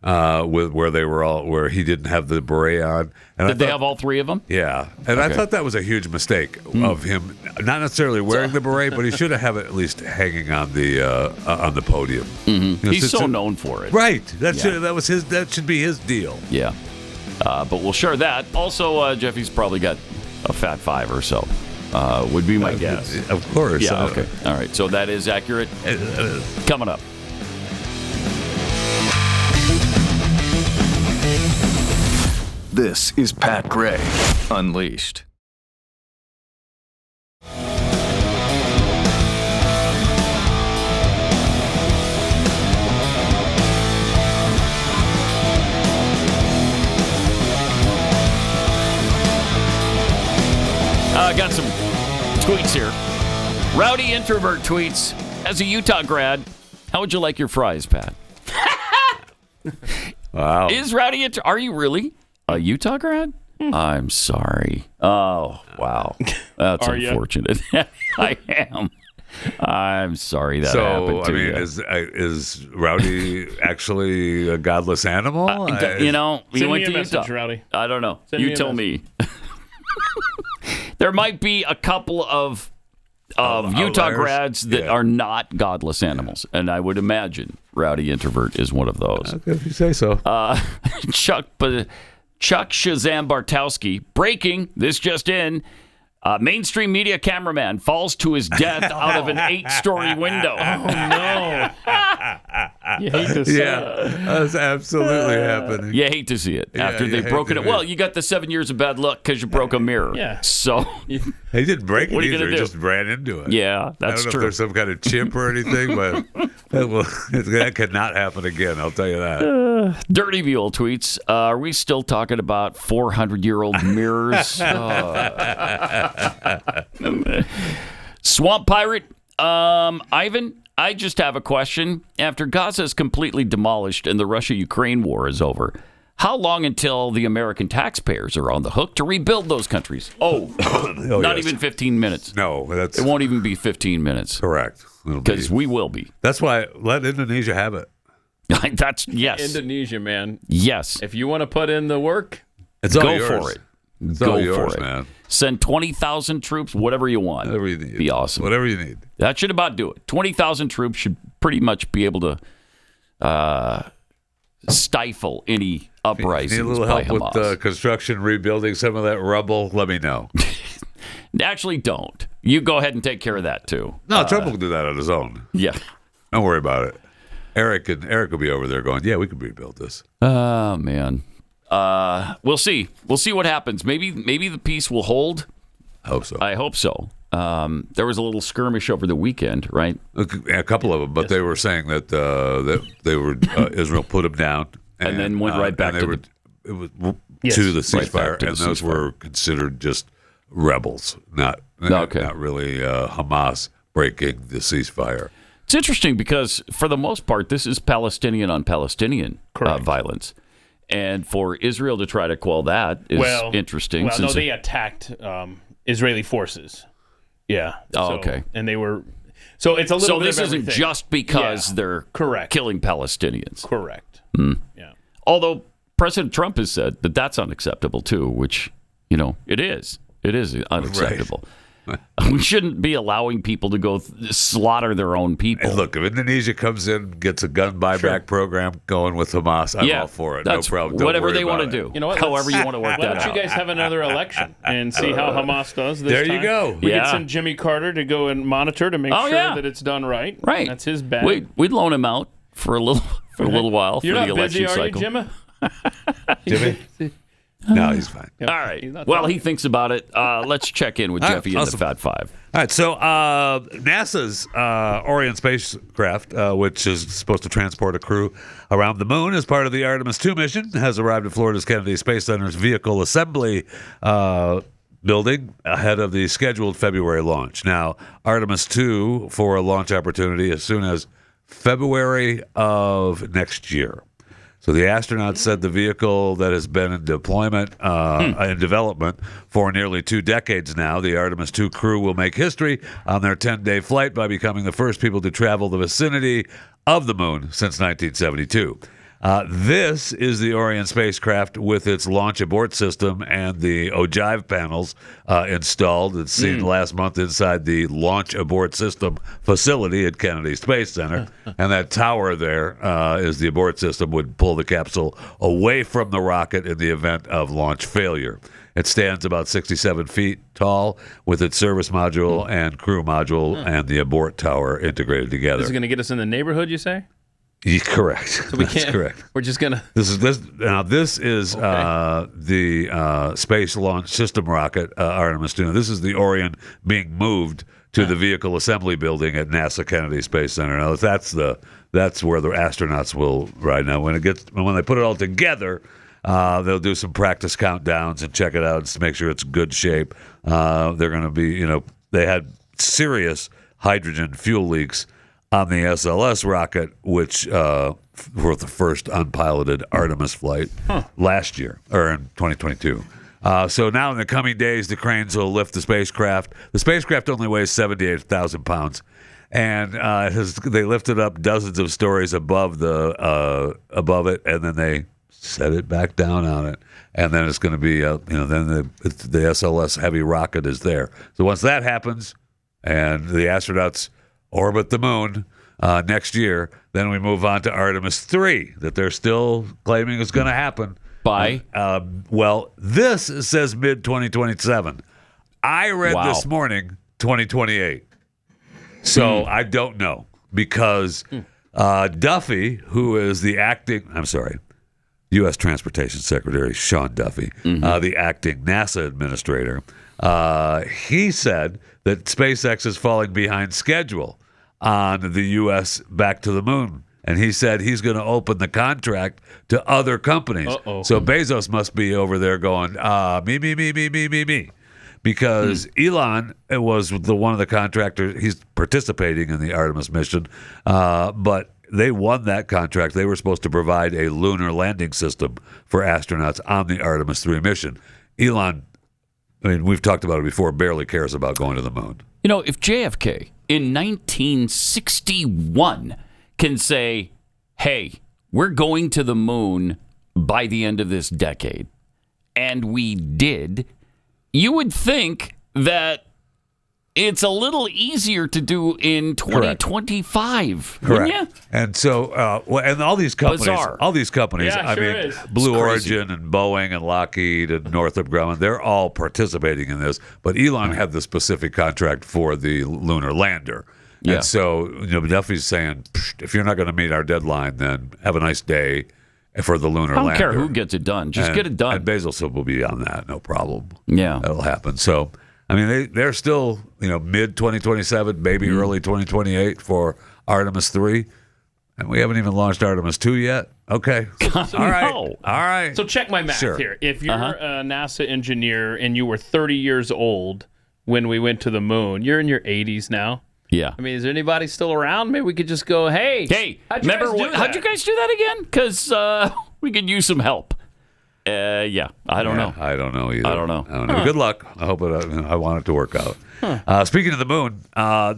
Where he didn't have the beret on. And Did they have all three of them? Yeah, and I thought that was a huge mistake of him, not necessarily wearing the beret, but he should have it at least hanging on the podium. He's so known for it, right? That should be his deal. Yeah, but we'll share that. Also, Jeffy's probably got a fat 5 or so. Would be my guess. Of course. Yeah. Okay. All right. So that is accurate. Coming up. This is Pat Gray Unleashed. got some tweets here. Rowdy Introvert tweets, as a Utah grad, how would you like your fries, Pat? Wow. Is Rowdy are you really a Utah grad? I'm sorry. Oh, wow. That's unfortunate. I am. I'm sorry that happened to you. Is Rowdy actually a godless animal? You know, Send you went me to a message, Utah. Rowdy. I don't know. Send You tell me. There might be a couple of Utah outliers? grads that are not godless animals, and I would imagine Rowdy Introvert is one of those. Okay, if you say so. Chuck Shazam Bartowski, breaking, this just in, mainstream media cameraman falls to his death out of an 8-story window. Oh, no. You hate to say it. That's absolutely happening. You hate to see it after they've broken it. Well, you got the 7 years of bad luck because you broke a mirror. Yeah. So He didn't break it What are you either. gonna He do? just ran into it. Yeah, that's I don't know true. if there's some kind of chip or anything, but that could not happen again. I'll tell you that. Dirty Mule tweets, are we still talking about 400-year-old mirrors? Swamp Pirate, Ivan, I just have a question. After Gaza is completely demolished and the Russia-Ukraine war is over, how long until the American taxpayers are on the hook to rebuild those countries? Not even 15 minutes. No, It won't even be 15 minutes. Correct. Because we will be. That's why let Indonesia have it. Yes. Indonesia, man. Yes. If you want to put in the work, It's all go yours. for it. It's Go all yours, for it. man. Send 20,000 troops, whatever you want. Whatever you need. Be awesome. Whatever you need. That should about do it. 20,000 troops should pretty much be able to stifle any uprisings Need a little by help Hamas. with construction, rebuilding some of that rubble? Let me know. Actually, don't. You go ahead and take care of that, too. No, Trump will do that on his own. Yeah. Don't worry about it. Eric will be over there going, yeah, we can rebuild this. Oh, man. We'll see. We'll see what happens. Maybe the peace will hold. I hope so. I hope so. There was a little skirmish over the weekend, right? A couple of them, but they were saying that they were Israel put them down, and then went right back to to the ceasefire, right to and the those ceasefire. were considered just rebels, not really Hamas breaking the ceasefire. It's interesting because, for the most part, this is Palestinian on Palestinian violence. And for Israel to try to quell that is interesting. Well, no, they attacked Israeli forces. Yeah. Okay. And they were... So it's a little bit this of isn't everything. just because they're killing Palestinians. Correct. Yeah. Although President Trump has said that that's unacceptable, too, which, it is. It is unacceptable. Right. We shouldn't be allowing people to go slaughter their own people. And look, if Indonesia comes in, gets a gun buyback program going with Hamas, I'm all for it. No problem. Don't whatever worry they want to about do. it. You know what? However you want to work that out. Why don't you guys have another election and see how Hamas does this There time? you go. We could send Jimmy Carter to go and monitor to make sure that it's done right. Right. That's his bag. We'd loan him out for a little while You're for the not election busy, cycle. are you, Jimmy? Jimmy? No, he's fine. All right. Well, he thinks about it. Let's check in with Jeffy in the Fat Five. All right, so NASA's Orion spacecraft, which is supposed to transport a crew around the moon as part of the Artemis 2 mission, has arrived at Florida's Kennedy Space Center's vehicle assembly building ahead of the scheduled February launch. Now, Artemis 2 for a launch opportunity as soon as February of next year. So the astronauts said the vehicle that has been in deployment and development for nearly 2 decades now, the Artemis 2 crew will make history on their 10-day flight by becoming the first people to travel the vicinity of the moon since 1972. This is the Orion spacecraft with its launch abort system and the ogive panels installed. It's seen last month inside the launch abort system facility at Kennedy Space Center. And that tower there is the abort system would pull the capsule away from the rocket in the event of launch failure. It stands about 67 feet tall with its service module and crew module and the abort tower integrated together. This is going to get us in the neighborhood, you say? Yeah, correct. So we That's can't. correct. We're just gonna. This is the Space Launch System rocket Artemis 2. This is the Orion being moved to the vehicle assembly building at NASA Kennedy Space Center. Now that's where the astronauts will ride. Now when they put it all together, They'll do some practice countdowns and check it out to make sure it's good shape. They're going to be, they had serious hydrogen fuel leaks on the SLS rocket, which for the first unpiloted Artemis flight last year, or in 2022. So now in the coming days, the cranes will lift the spacecraft. The spacecraft only weighs 78,000 pounds. And they lifted up dozens of stories above it, and then they set it back down on it. And then it's going to be, then the SLS heavy rocket is there. So once that happens, and the astronauts orbit the moon next year, then we move on to Artemis 3 that they're still claiming is going to happen. By? Well, this says mid-2027. I read this morning 2028. So I don't know because Duffy, who is the U.S. Transportation Secretary Sean Duffy, the acting NASA administrator, he said that SpaceX is falling behind schedule on the U.S. back to the moon. And he said he's going to open the contract to other companies. Uh-oh. So Bezos must be over there going, me. Because Elon was one of the contractors. He's participating in the Artemis mission, but they won that contract. They were supposed to provide a lunar landing system for astronauts on the Artemis 3 mission. Elon, we've talked about it before, barely cares about going to the moon. If JFK in 1961 can say, hey, we're going to the moon by the end of this decade, and we did, you would think that it's a little easier to do in 2025. Correct. You? And so, and all these companies, Bizarre. Yeah, Blue Origin and Boeing and Lockheed and Northrop Grumman, they're all participating in this. But Elon had the specific contract for the lunar lander. Yeah. And so, Duffy's saying, if you're not going to meet our deadline, then have a nice day for the lunar lander. I don't care who gets it done. Just get it done. And Bezos will be on that, no problem. Yeah. That'll happen. So, they're still, mid-2027, maybe early 2028 for Artemis 3. And we haven't even launched Artemis 2 yet. Okay. All right. No. All right. So check my math here. If you're a NASA engineer and you were 30 years old when we went to the moon, you're in your 80s now. Yeah. Is there anybody still around? Maybe we could just go, hey, how'd you guys do that again? Because we could use some help. I don't know. I don't know either. I don't know. Good luck. I hope I want it to work out. Speaking of the moon,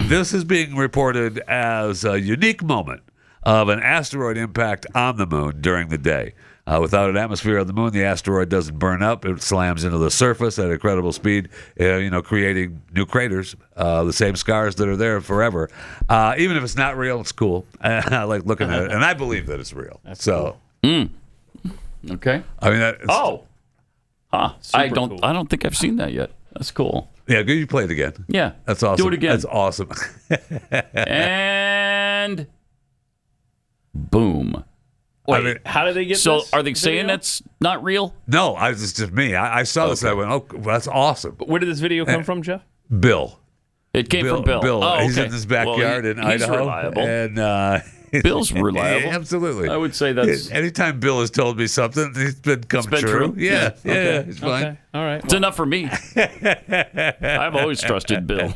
this is being reported as a unique moment of an asteroid impact on the moon during the day. Without an atmosphere on the moon, the asteroid doesn't burn up. It slams into the surface at incredible speed, creating new craters, the same scars that are there forever. Even if it's not real, it's cool. I like looking at it, and I believe that it's real. That's cool. Okay. I don't think I've seen that yet. That's cool. Yeah, you play it again. Yeah. That's awesome. Do it again. That's awesome. And boom. Wait, how did they get so this? Are they saying that's not real? No, it's just me. I saw this and I went, that's awesome. Where did this video come from, Jeff? Bill. It came from Bill. Oh, He's okay. in his backyard in Idaho. He's reliable. And Bill's reliable. Absolutely. I would say that's... Anytime Bill has told me something, it's been true. Yeah, okay. It's fine. Okay. All right. It's enough for me. I've always trusted Bill.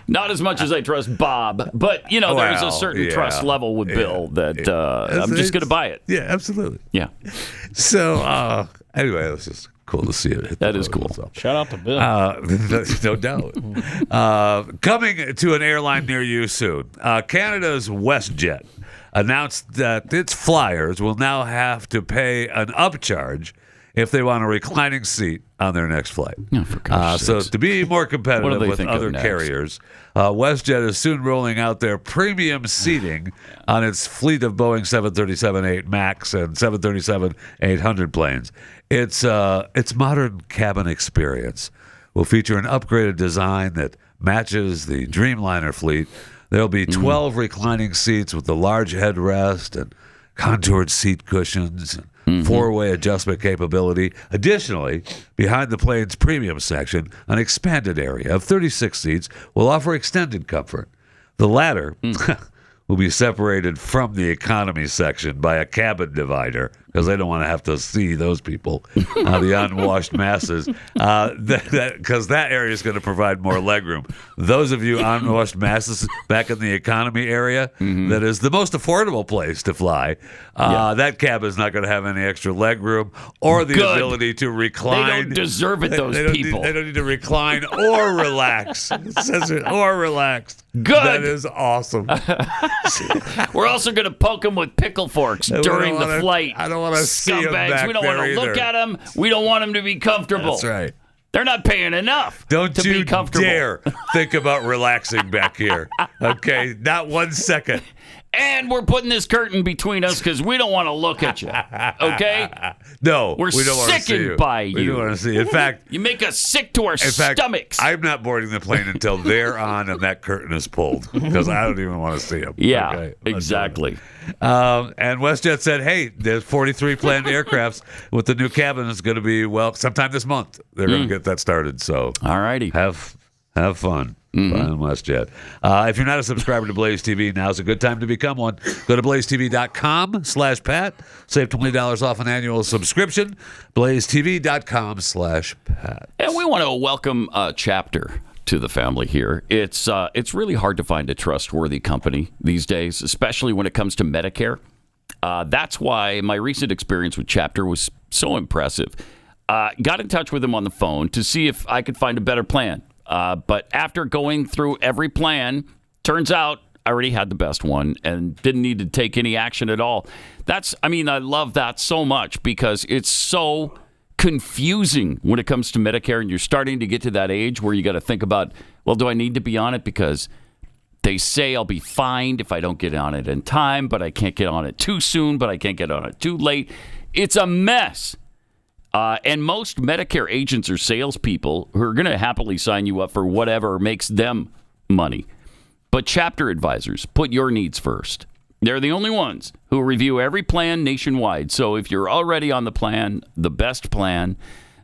Not as much as I trust Bob, but there's a certain trust level with Bill that I'm just going to buy it. Yeah, absolutely. Yeah. So anyway, it was just cool to see it. That is cool. Shout out to Bill. No doubt. Coming to an airline near you soon. Canada's WestJet announced that its flyers will now have to pay an upcharge if they want a reclining seat on their next flight. Oh, for gosh so sakes. to be more competitive with think of other next? Carriers, WestJet is soon rolling out their premium seating on its fleet of Boeing 737-8 MAX and 737-800 planes. Its modern cabin experience will feature an upgraded design that matches the Dreamliner fleet. There'll be 12 reclining seats with the large headrest and contoured seat cushions, and four-way adjustment capability. Additionally, behind the plane's premium section, an expanded area of 36 seats will offer extended comfort. The latter will be separated from the economy section by a cabin divider because they don't want to have to see those people, the unwashed masses, because that area is going to provide more legroom. Those of you unwashed masses back in the economy area, that is the most affordable place to fly. That cab is not going to have any extra legroom or the ability to recline. They don't deserve it, those people. They don't need to recline or relax. It says it, or relaxed. Good. That is awesome. We're also going to poke them with pickle forks during the flight. I don't want to see them back We don't want to look at them. We don't want them to be comfortable. That's right. They're not paying enough to be comfortable. Don't you dare think about relaxing back here. Okay? Not 1 second. And we're putting this curtain between us because we don't want to look at you. Okay? No, we're we don't want to see you. by you. We don't want to see you. In fact, you make us sick to our stomachs. I'm not boarding the plane until they're on and that curtain is pulled because I don't even want to see them. Yeah, okay? exactly. And WestJet said, hey, there's 43 planned aircrafts with the new cabin is going to be, sometime this month. They're going to get that started. So, all righty. Have fun. On WestJet. If you're not a subscriber to Blaze TV, now's a good time to become one. Go to blazetv.com/Pat. Save $20 off an annual subscription. blazetv.com/Pat. And we want to welcome Chapter to the family here. It's really hard to find a trustworthy company these days, especially when it comes to Medicare. That's why my recent experience with Chapter was so impressive. Got in touch with him on the phone to see if I could find a better plan. But after going through every plan, turns out I already had the best one and didn't need to take any action at all. I love that so much because it's so confusing when it comes to Medicare, and you're starting to get to that age where you got to think about, well, do I need to be on it? Because they say I'll be fined if I don't get on it in time, but I can't get on it too soon, but I can't get on it too late. It's a mess. And most Medicare agents are salespeople who are going to happily sign you up for whatever makes them money. But Chapter advisors put your needs first. They're the only ones who review every plan nationwide. So if you're already on the plan, the best plan,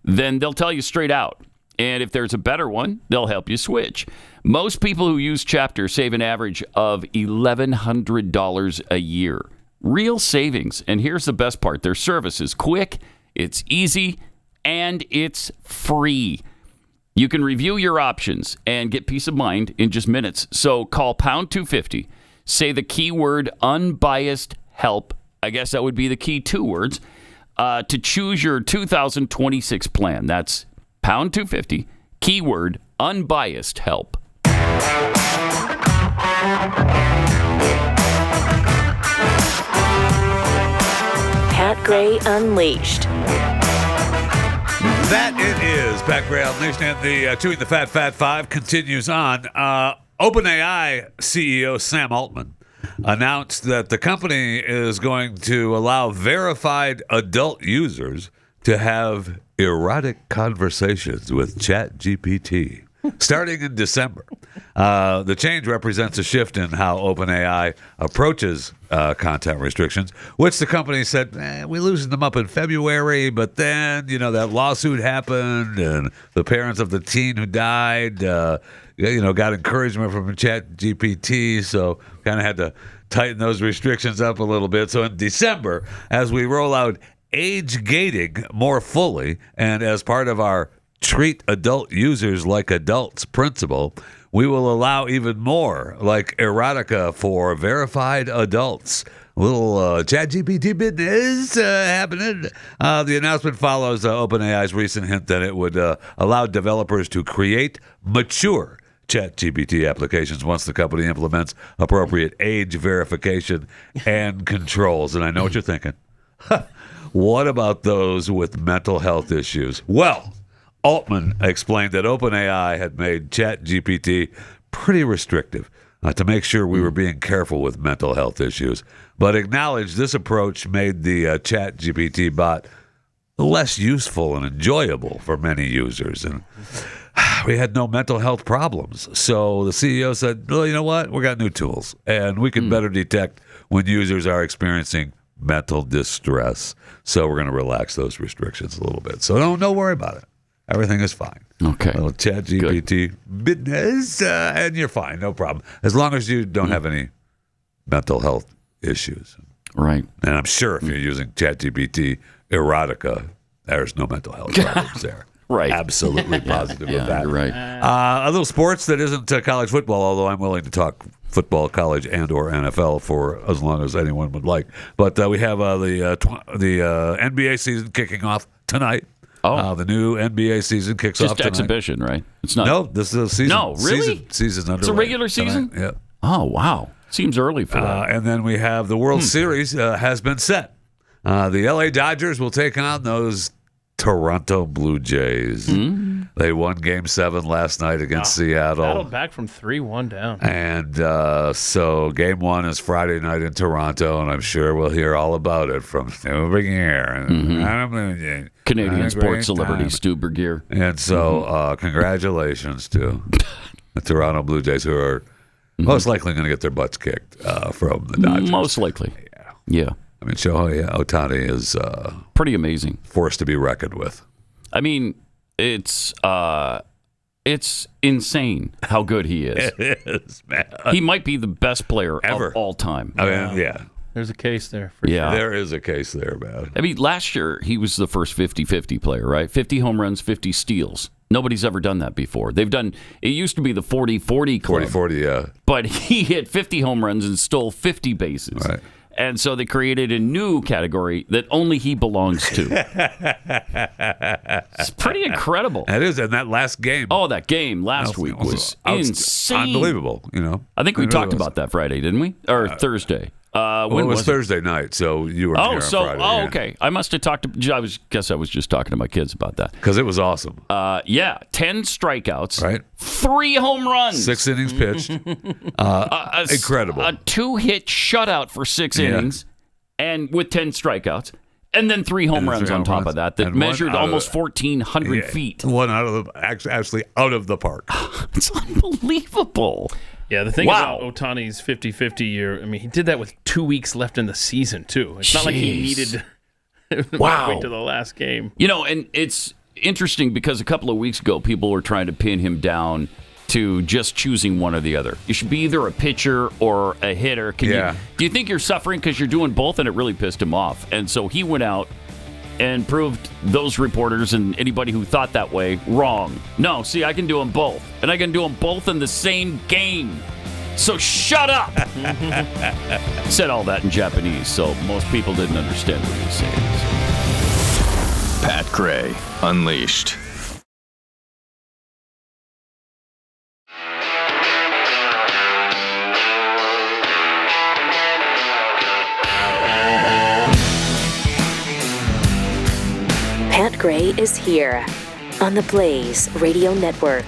then they'll tell you straight out. And if there's a better one, they'll help you switch. Most people who use Chapter save an average of $1,100 a year. Real savings. And here's the best part. Their service is quick, it's easy, and it's free. You can review your options and get peace of mind in just minutes. So call pound 250. Say the keyword unbiased help. I guess that would be the key 2 words to choose your 2026 plan. That's pound 250, keyword unbiased help. Pat Gray Unleashed. That it is. Pat Gray Unleashed, and the Chewing the Fat 5 continues on. OpenAI CEO Sam Altman announced that the company is going to allow verified adult users to have erotic conversations with ChatGPT starting in December. The change represents a shift in how OpenAI approaches content restrictions, which the company said, we loosened them up in February, but then, that lawsuit happened, and the parents of the teen who died, got encouragement from ChatGPT, so kind of had to tighten those restrictions up a little bit. So in December, as we roll out age gating more fully, and as part of our treat adult users like adults principle, we will allow even more like erotica for verified adults. A little ChatGPT business happening. The announcement follows OpenAI's recent hint that it would allow developers to create mature ChatGPT applications once the company implements appropriate age verification and controls. And I know what you're thinking. What about those with mental health issues? Well, Altman explained that OpenAI had made ChatGPT pretty restrictive to make sure we were being careful with mental health issues, but acknowledged this approach made the ChatGPT bot less useful and enjoyable for many users. And we had no mental health problems. So the CEO said, well, you know what? We got new tools, and we can better detect when users are experiencing mental distress. So we're going to relax those restrictions a little bit. So don't worry about it. Everything is fine. Okay. Little ChatGPT business, and you're fine. No problem. As long as you don't have any mental health issues. Right. And I'm sure if you're using ChatGPT erotica, there's no mental health problems there. Right. Absolutely positive of that. You're right. A little sports that isn't college football, although I'm willing to talk football, college, and or NFL for as long as anyone would like. But we have the NBA season kicking off tonight. Oh. The new NBA season kicks off tonight. Just exhibition, right? It's not. No, this is a season. No, really? Season's underway. It's a regular season? Tonight. Yeah. Oh, wow. Seems early for that. And then we have the World Series has been set. The LA Dodgers will take on those Toronto Blue Jays. They won Game 7 last night against Seattle. Battled back from 3-1 down. And so Game 1 is Friday night in Toronto, and I'm sure we'll hear all about it from Stu Bergier. Canadian sports celebrity Stu Bergier. And so congratulations to the Toronto Blue Jays, who are most likely going to get their butts kicked from the Dodgers. Most likely. Yeah. I mean, Shohei Ohtani is pretty amazing. Force to be reckoned with. I mean, it's insane how good he is. It is, man. He might be the best player Ever. of all time. I mean, yeah. There's a case there. For Yeah. There is a case there, man. I mean, last year he was the first 50-50 player, right? 50 home runs, 50 steals. Nobody's ever done that before. They've done, it used to be the 40-40 club. 40-40, yeah. But he hit 50 home runs and stole 50 bases. Right. And so they created a new category that only he belongs to. It's pretty incredible. It is, and that last game. Oh, that game last week was insane. Unbelievable, you know. I think we talked about that Friday, didn't we? Or Thursday. When it was Thursday night, so you were here on Friday. Yeah. Okay. I must have talked to. Guess I was just talking to my kids about that because it was awesome. 10 strikeouts, right? 3 home runs, 6 innings pitched, incredible. A 2-hit shutout for 6 innings, and with 10 strikeouts, and then 3 home runs on top of that measured almost 1,400 feet. One out of actually out of the park. It's unbelievable. Yeah, the thing about Ohtani's 50-50 year, I mean, he did that with 2 weeks left in the season, too. It's not like he needed to wait to the last game. You know, and it's interesting because a couple of weeks ago, people were trying to pin him down to just choosing one or the other. You should be either a pitcher or a hitter. Do you think you're suffering because you're doing both? And it really pissed him off. And so he went out and proved those reporters and anybody who thought that way wrong. No, see, I can do them both. And I can do them both in the same game. So shut up! Said all that in Japanese, so most people didn't understand what he was saying. Pat Gray, Unleashed. Pat Gray is here on the Blaze Radio Network.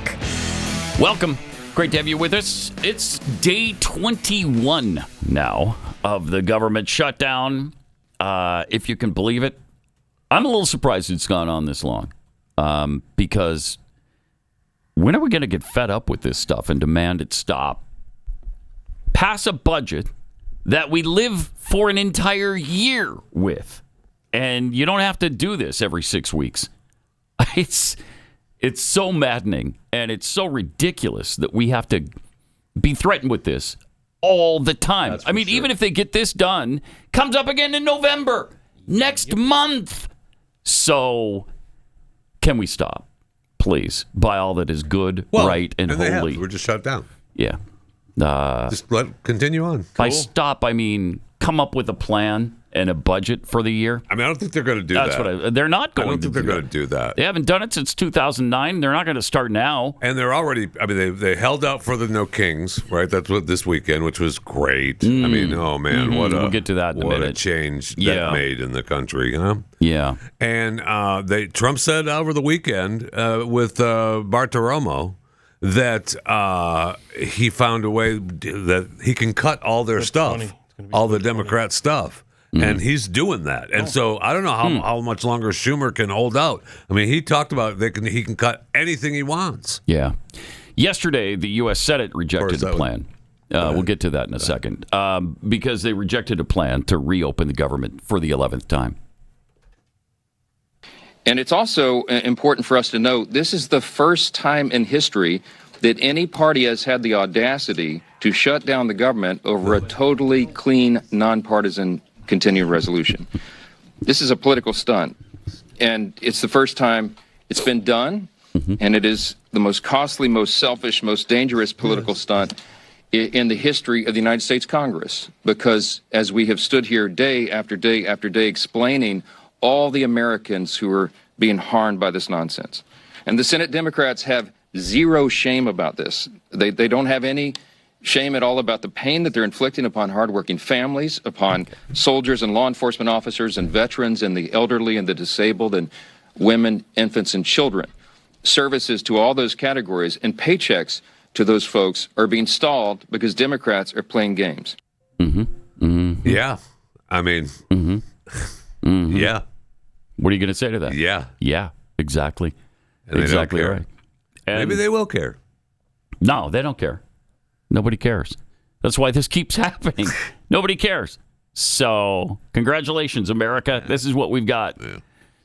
Welcome. Great to have you with us. It's day 21 now of the government shutdown, if you can believe it. I'm a little surprised it's gone on this long because when are we going to get fed up with this stuff and demand it stop? Pass a budget that we live for an entire year with. And you don't have to do this every 6 weeks. It's so maddening and it's so ridiculous that we have to be threatened with this all the time. I mean, even if they get this done, comes up again in November, next month. So can we stop, please, by all that is good, right, and holy? We're just shut down. Yeah. Just continue on. By stop, I mean come up with a plan and a budget for the year. I mean, I don't think they're going to do that. They're not going to. I don't think they're going to do that. They haven't done it since 2009. They're not going to start now. And they're already, I mean, they held out for the No Kings, right? That's what this weekend, which was great. I mean, oh man, we'll get to that in a minute. What a change that made in the country, you know? Yeah. And Trump said over the weekend with Bartiromo that he found a way that he can cut all their stuff, all the Democrat stuff. And he's doing that. And so I don't know how much longer Schumer can hold out. I mean, he talked about he can cut anything he wants. Yeah. Yesterday, the U.S. Senate rejected the plan. We'll get to that in a second. Because they rejected a plan to reopen the government for the 11th time. And it's also important for us to note this is the first time in history that any party has had the audacity to shut down the government over a totally clean, nonpartisan continuing resolution. This is a political stunt, and it's the first time it's been done, and it is the most costly, most selfish, most dangerous political stunt in the history of the United States Congress, because as we have stood here day after day after day explaining all the Americans who are being harmed by this nonsense. And the Senate Democrats have zero shame about this. They don't have any shame at all about the pain that they're inflicting upon hardworking families, upon soldiers and law enforcement officers and veterans and the elderly and the disabled and women, infants, and children. Services to all those categories and paychecks to those folks are being stalled because Democrats are playing games. Yeah. I mean, yeah. What are you going to say to that? Yeah. Yeah, exactly. And exactly right. And maybe they will care. No, they don't care. Nobody cares. That's why this keeps happening. Nobody cares. So, congratulations, America. This is what we've got. Yeah.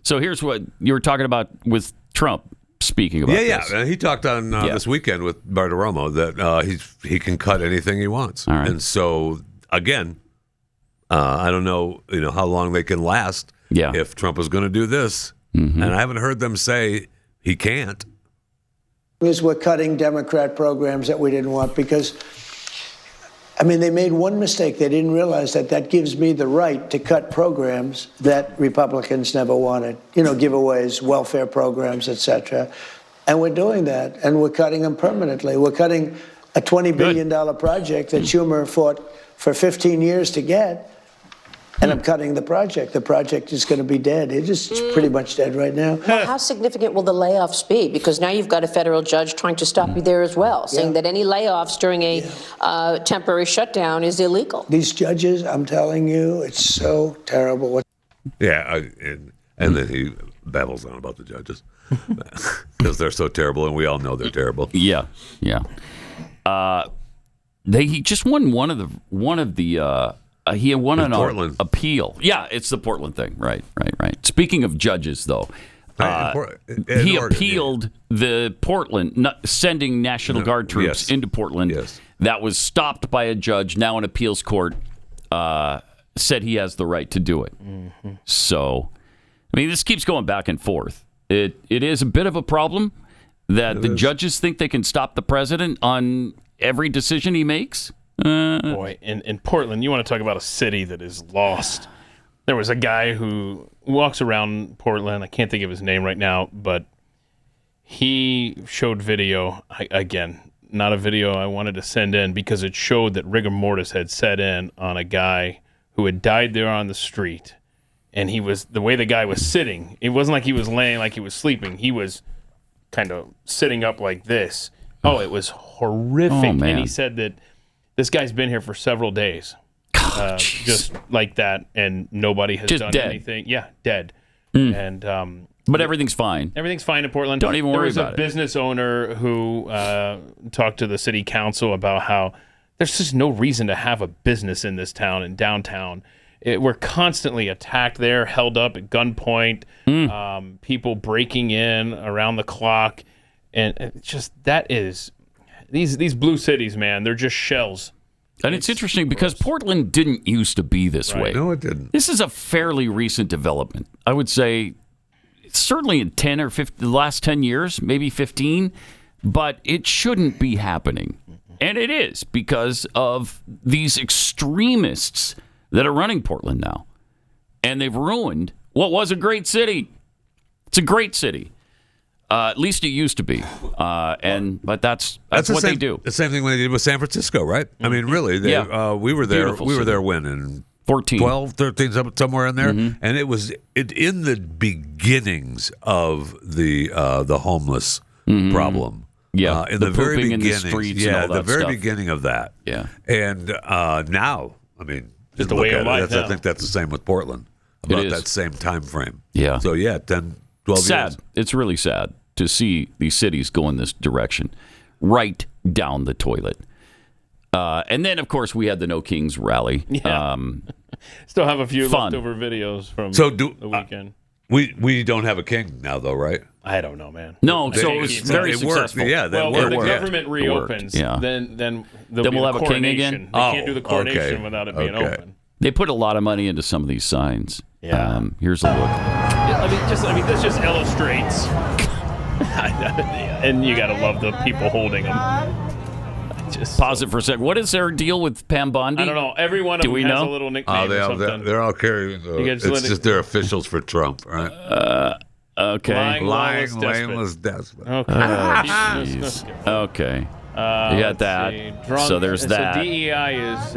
So, here's what you were talking about with Trump speaking about this. Yeah. He talked on this weekend with Bartiromo that he can cut anything he wants. All right. And so, again, I don't know, how long they can last if Trump is going to do this. And I haven't heard them say he can't. Is we're cutting Democrat programs that we didn't want because, they made one mistake. They didn't realize that gives me the right to cut programs that Republicans never wanted, giveaways, welfare programs, etc. And we're doing that, and we're cutting them permanently. We're cutting a $20 billion project that Schumer fought for 15 years to get. And I'm cutting the project. The project is going to be dead. It's pretty much dead right now. Well, how significant will the layoffs be? Because now you've got a federal judge trying to stop you there as well, saying that any layoffs during a temporary shutdown is illegal. These judges, I'm telling you, it's so terrible. Yeah, and then he babbles on about the judges because they're so terrible, and we all know they're terrible. Yeah. He just won one of the. He won an appeal. Yeah, it's the Portland thing. Right. Speaking of judges, though, he appealed the Portland sending National Guard troops into Portland. Yes. That was stopped by a judge. Now an appeals court said he has the right to do it. So, this keeps going back and forth. It is a bit of a problem that the judges think they can stop the president on every decision he makes. Boy, in Portland, you want to talk about a city that is lost. There was a guy who walks around Portland. I can't think of his name right now, but he showed video. Again, not a video I wanted to send in because it showed that rigor mortis had set in on a guy who had died there on the street. And the way the guy was sitting, it wasn't like he was laying like he was sleeping. He was kind of sitting up like this. Oh, it was horrific. Oh, man. And he said that this guy's been here for several days, just like that, and nobody has done anything. Yeah, dead. And but everything's fine. Everything's fine in Portland. Don't even worry about it. There was a business owner who talked to the city council about how there's just no reason to have a business in this town, in downtown. We're constantly attacked there, held up at gunpoint, people breaking in around the clock, and just that is. These blue cities, man, they're just shells. And it's interesting because Portland didn't used to be this way. No, it didn't. This is a fairly recent development. I would say certainly in 10 or 15, the last 10 years, maybe 15, but it shouldn't be happening. And it is because of these extremists that are running Portland now. And they've ruined what was a great city. It's a great city. At least it used to be, but that's what they do. The same thing when they did with San Francisco, right? Really, we were there. Beautiful we were city. there when in 14, 12, 13, somewhere in there, and it was in the beginnings of the homeless problem. Yeah, in the very beginning, in the streets and all that the very stuff. beginning of that. Yeah, and now, just the way of life. I think that's the same with Portland. About that same time frame. Yeah. So 10, 12 sad. years. It's really sad to see these cities go in this direction, right down the toilet. And then, of course, we had the No Kings rally. Yeah. Still have a few fun. leftover videos from the weekend. We don't have a king now, though, right? I don't know, man. No, so it was very successful. Yeah, when the government reopens, then we'll have a king again. They can't do the coronation without it being open. They put a lot of money into some of these signs. Yeah. Here's a look. This just illustrates. And you got to love the people holding them. Just pause it for a second. What is their deal with Pam Bondi? I don't know. Every one of them has a little nickname or something. They're all carrying. It's just their officials for Trump, right? Okay. Lying, lameless despot. Okay. Okay. You got that. So there's that. So DEI is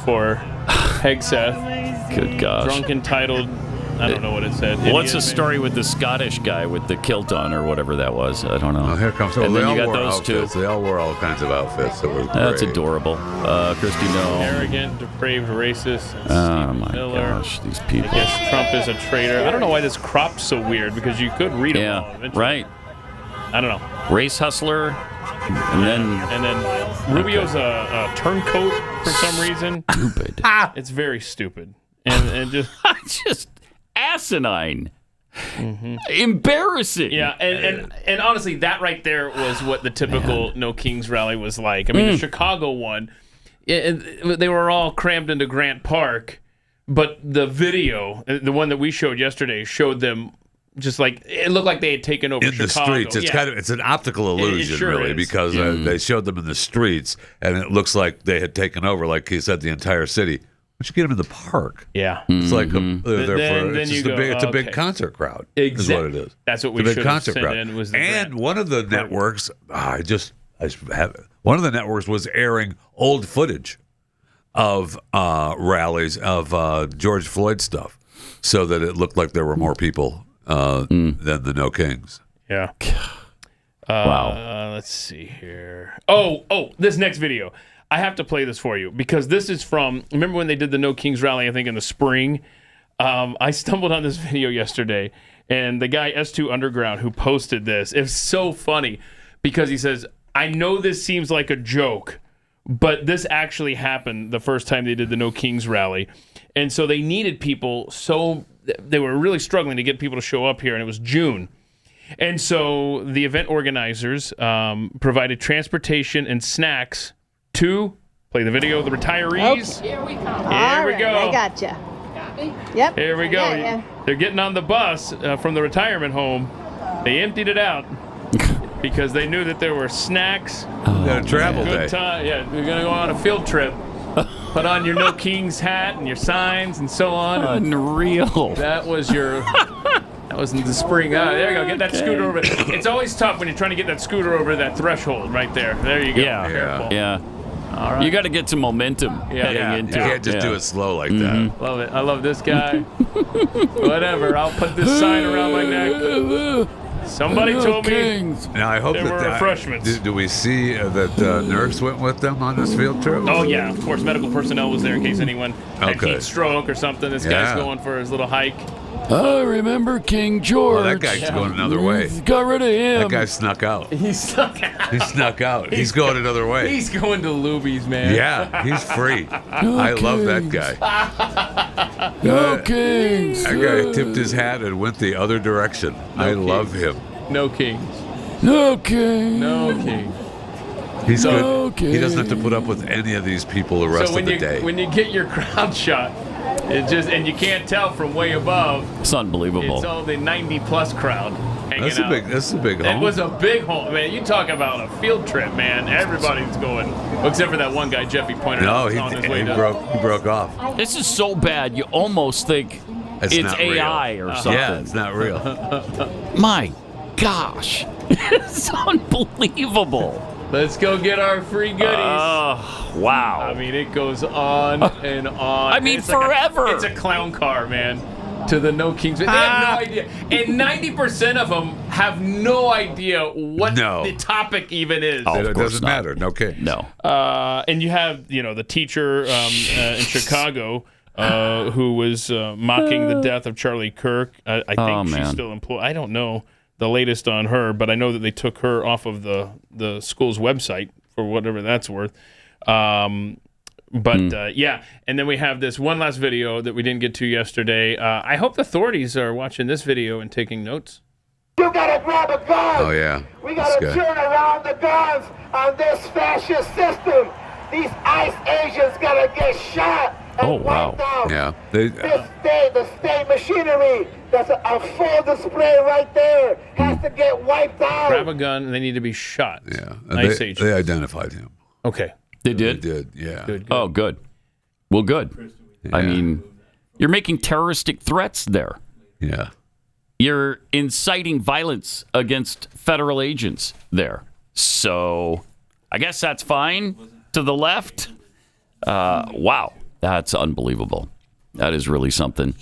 for Hegseth. Good gosh. Drunk, entitled. I don't know what it said. What's the story with the Scottish guy with the kilt on or whatever that was? I don't know. Oh, here comes. And they then all you got wore those outfits. two. They all wore all kinds of outfits. That were That's great. adorable. Christy, no. Arrogant, depraved, racist. Oh my Miller. gosh, these people. I guess Trump is a traitor. I don't know why this crop's so weird because you could read them all Yeah, eventually. right. I don't know. Race hustler, and then Rubio's a turncoat for some reason. Stupid. It's very stupid and just asinine. Embarrassing. Yeah, and honestly, that right there was what the typical No Kings rally was like. I mean, the Chicago one, they were all crammed into Grant Park, but the video, the one that we showed yesterday, showed them just like it looked like they had taken over in Chicago. the streets. It's it's an optical illusion, sure really, is. because they showed them in the streets, and it looks like they had taken over, like he said, the entire city. But you get them in the park. Yeah, it's like it's a big okay. concert crowd. Exactly. Is what it is. That's what we It's a should big have concert sent crowd. in. Was and one of the networks, one of the networks was airing old footage of rallies of George Floyd stuff, so that it looked like there were more people than the No Kings. Yeah. Wow. Let's see here. Oh, this next video. I have to play this for you because this is from, remember when they did the No Kings rally, I think in the spring? I stumbled on this video yesterday, and the guy S2 Underground who posted this, it's so funny because he says, I know this seems like a joke, but this actually happened the first time they did the No Kings rally. And so they needed people, so they were really struggling to get people to show up here, and it was June. And so the event organizers provided transportation and snacks to play the video of the retirees. Okay, here we come. Here we go. I gotcha. Yep. Here we go. Yeah. They're getting on the bus from the retirement home. They emptied it out because they knew that there were snacks. Got a travel day. Good time. Yeah, we're gonna go on a field trip. Put on your No Kings hat and your signs and so on. Unreal. That was in the spring. There you go. Get that scooter over. It's always tough when you're trying to get that scooter over that threshold right there. There you go. Yeah. All right. You got to get some momentum heading into it. You can't just do it slow like that. Love it. I love this guy. Whatever. I'll put this sign around my neck. Somebody told me Now I hope there were refreshments. Do we see that nurse went with them on this field trip? Oh yeah, of course. Medical personnel was there in case anyone had heat stroke or something. This guy's going for his little hike. I remember King George. Oh, that guy's going another way. Got rid of him. That guy snuck out. He snuck out. He's going another way. He's going to Luby's, man. Yeah, he's free. I love that guy. No Kings. That guy tipped his hat and went the other direction. I love him. No Kings. No Kings. No Kings. He's good. He doesn't have to put up with any of these people the rest of the day. When you get your crowd shot, and you can't tell from way above. It's unbelievable. It's all the 90+ crowd hanging That's out. a big home. It was a big home, man. You talk about a field trip, man. Everybody's going, except for that one guy Jeffy pointed out. No, he broke off. This is so bad. You almost think it's AI or something. Yeah, it's not real. My gosh, it's unbelievable. Let's go get our free goodies. Wow. I mean, it goes on and on. I mean, forever. It's a clown car, man, to the No Kings. They have no idea. And 90% of them have no idea what the topic even is. Oh, it doesn't matter. No Kings. No. And you have, the teacher in Chicago who was mocking the death of Charlie Kirk. I think she's still employed. I don't know the latest on her, but I know that they took her off of the school's website for whatever that's worth. And then we have this one last video that we didn't get to yesterday. I hope the authorities are watching this video and taking notes. You gotta grab a gun. Oh yeah. We gotta turn around the guns on this fascist system. These ICE agents gotta get shot. Oh, wow. Yeah. The state machinery, that's a full display right there, has to get wiped out. Grab a gun, and they need to be shot. Yeah. Nice agent. They identified him. Okay. They did? They did, yeah. Good. Oh, good. Well, good. Yeah. I mean, you're making terroristic threats there. Yeah. You're inciting violence against federal agents there. So I guess that's fine to the left. Wow. That's unbelievable. That is really something.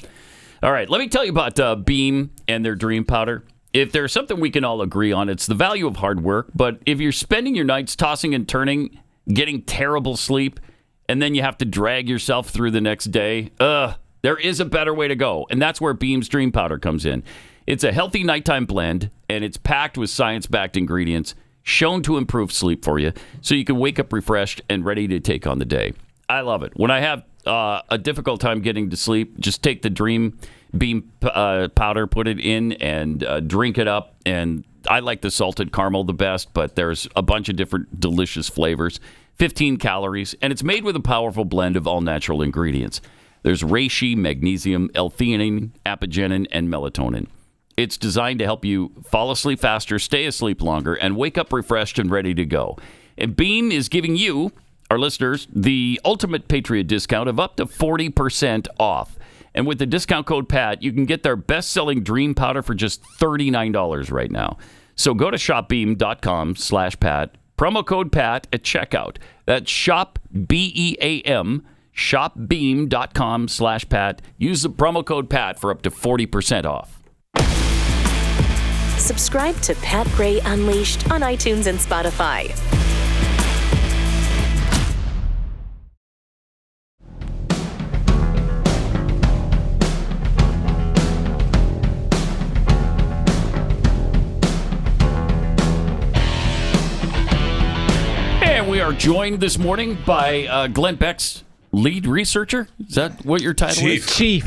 All right. Let me tell you about Beam and their dream powder. If there's something we can all agree on, it's the value of hard work. But if you're spending your nights tossing and turning, getting terrible sleep, and then you have to drag yourself through the next day, there is a better way to go. And that's where Beam's Dream Powder comes in. It's a healthy nighttime blend, and it's packed with science-backed ingredients shown to improve sleep for you so you can wake up refreshed and ready to take on the day. I love it. When I have a difficult time getting to sleep, just take the Dream Beam powder, put it in, and drink it up. And I like the salted caramel the best, but there's a bunch of different delicious flavors. 15 calories, and it's made with a powerful blend of all-natural ingredients. There's reishi, magnesium, L-theanine, apigenin, and melatonin. It's designed to help you fall asleep faster, stay asleep longer, and wake up refreshed and ready to go. And Beam is giving you, our listeners, the ultimate Patriot discount of up to 40% off. And with the discount code PAT, you can get their best-selling Dream Powder for just $39 right now. So go to shopbeam.com/PAT, promo code PAT at checkout. That's shop, B-E-A-M, shopbeam.com/PAT. Use the promo code PAT for up to 40% off. Subscribe to Pat Gray Unleashed on iTunes and Spotify. And we are joined this morning by Glenn Beck's lead researcher. Is that what your title is? Chief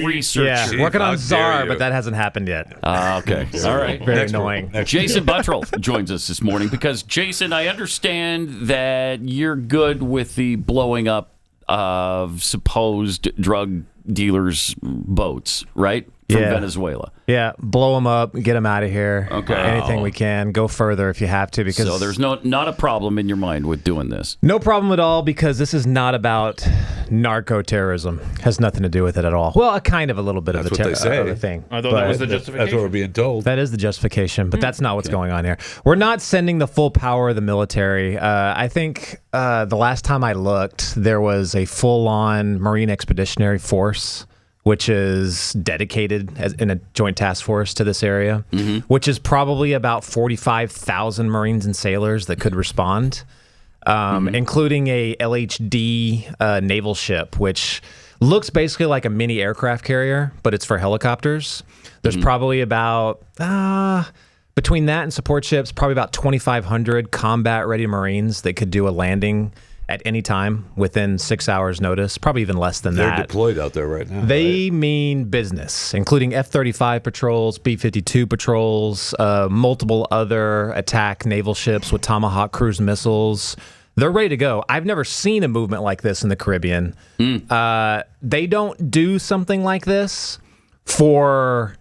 researcher. Yeah, working on Czar, but that hasn't happened yet. Okay. All right. Very annoying. Jason Buttrill joins us this morning because, Jason, I understand that you're good with the blowing up of supposed drug dealers' boats, right? From Venezuela. Yeah, blow them up, get them out of here. Okay. Anything we can. Go further if you have to. Because so there's not a problem in your mind with doing this? No problem at all, because this is not about narco-terrorism. Has nothing to do with it at all. Well, kind of a little bit of a thing. I thought that was the justification. That's what we're being told. That is the justification, but that's not what's going on here. We're not sending the full power of the military. I think the last time I looked, there was a full-on Marine Expeditionary Force, which is dedicated in a joint task force to this area, which is probably about 45,000 Marines and sailors that could respond, including a LHD naval ship, which looks basically like a mini aircraft carrier, but it's for helicopters. There's probably about, between that and support ships, probably about 2,500 combat-ready Marines that could do a landing at any time within 6 hours notice, probably even less than that. They're deployed out there right now. They mean business, including F-35 patrols, B-52 patrols, multiple other attack naval ships with Tomahawk cruise missiles. They're ready to go. I've never seen a movement like this in the Caribbean. They don't do something like this for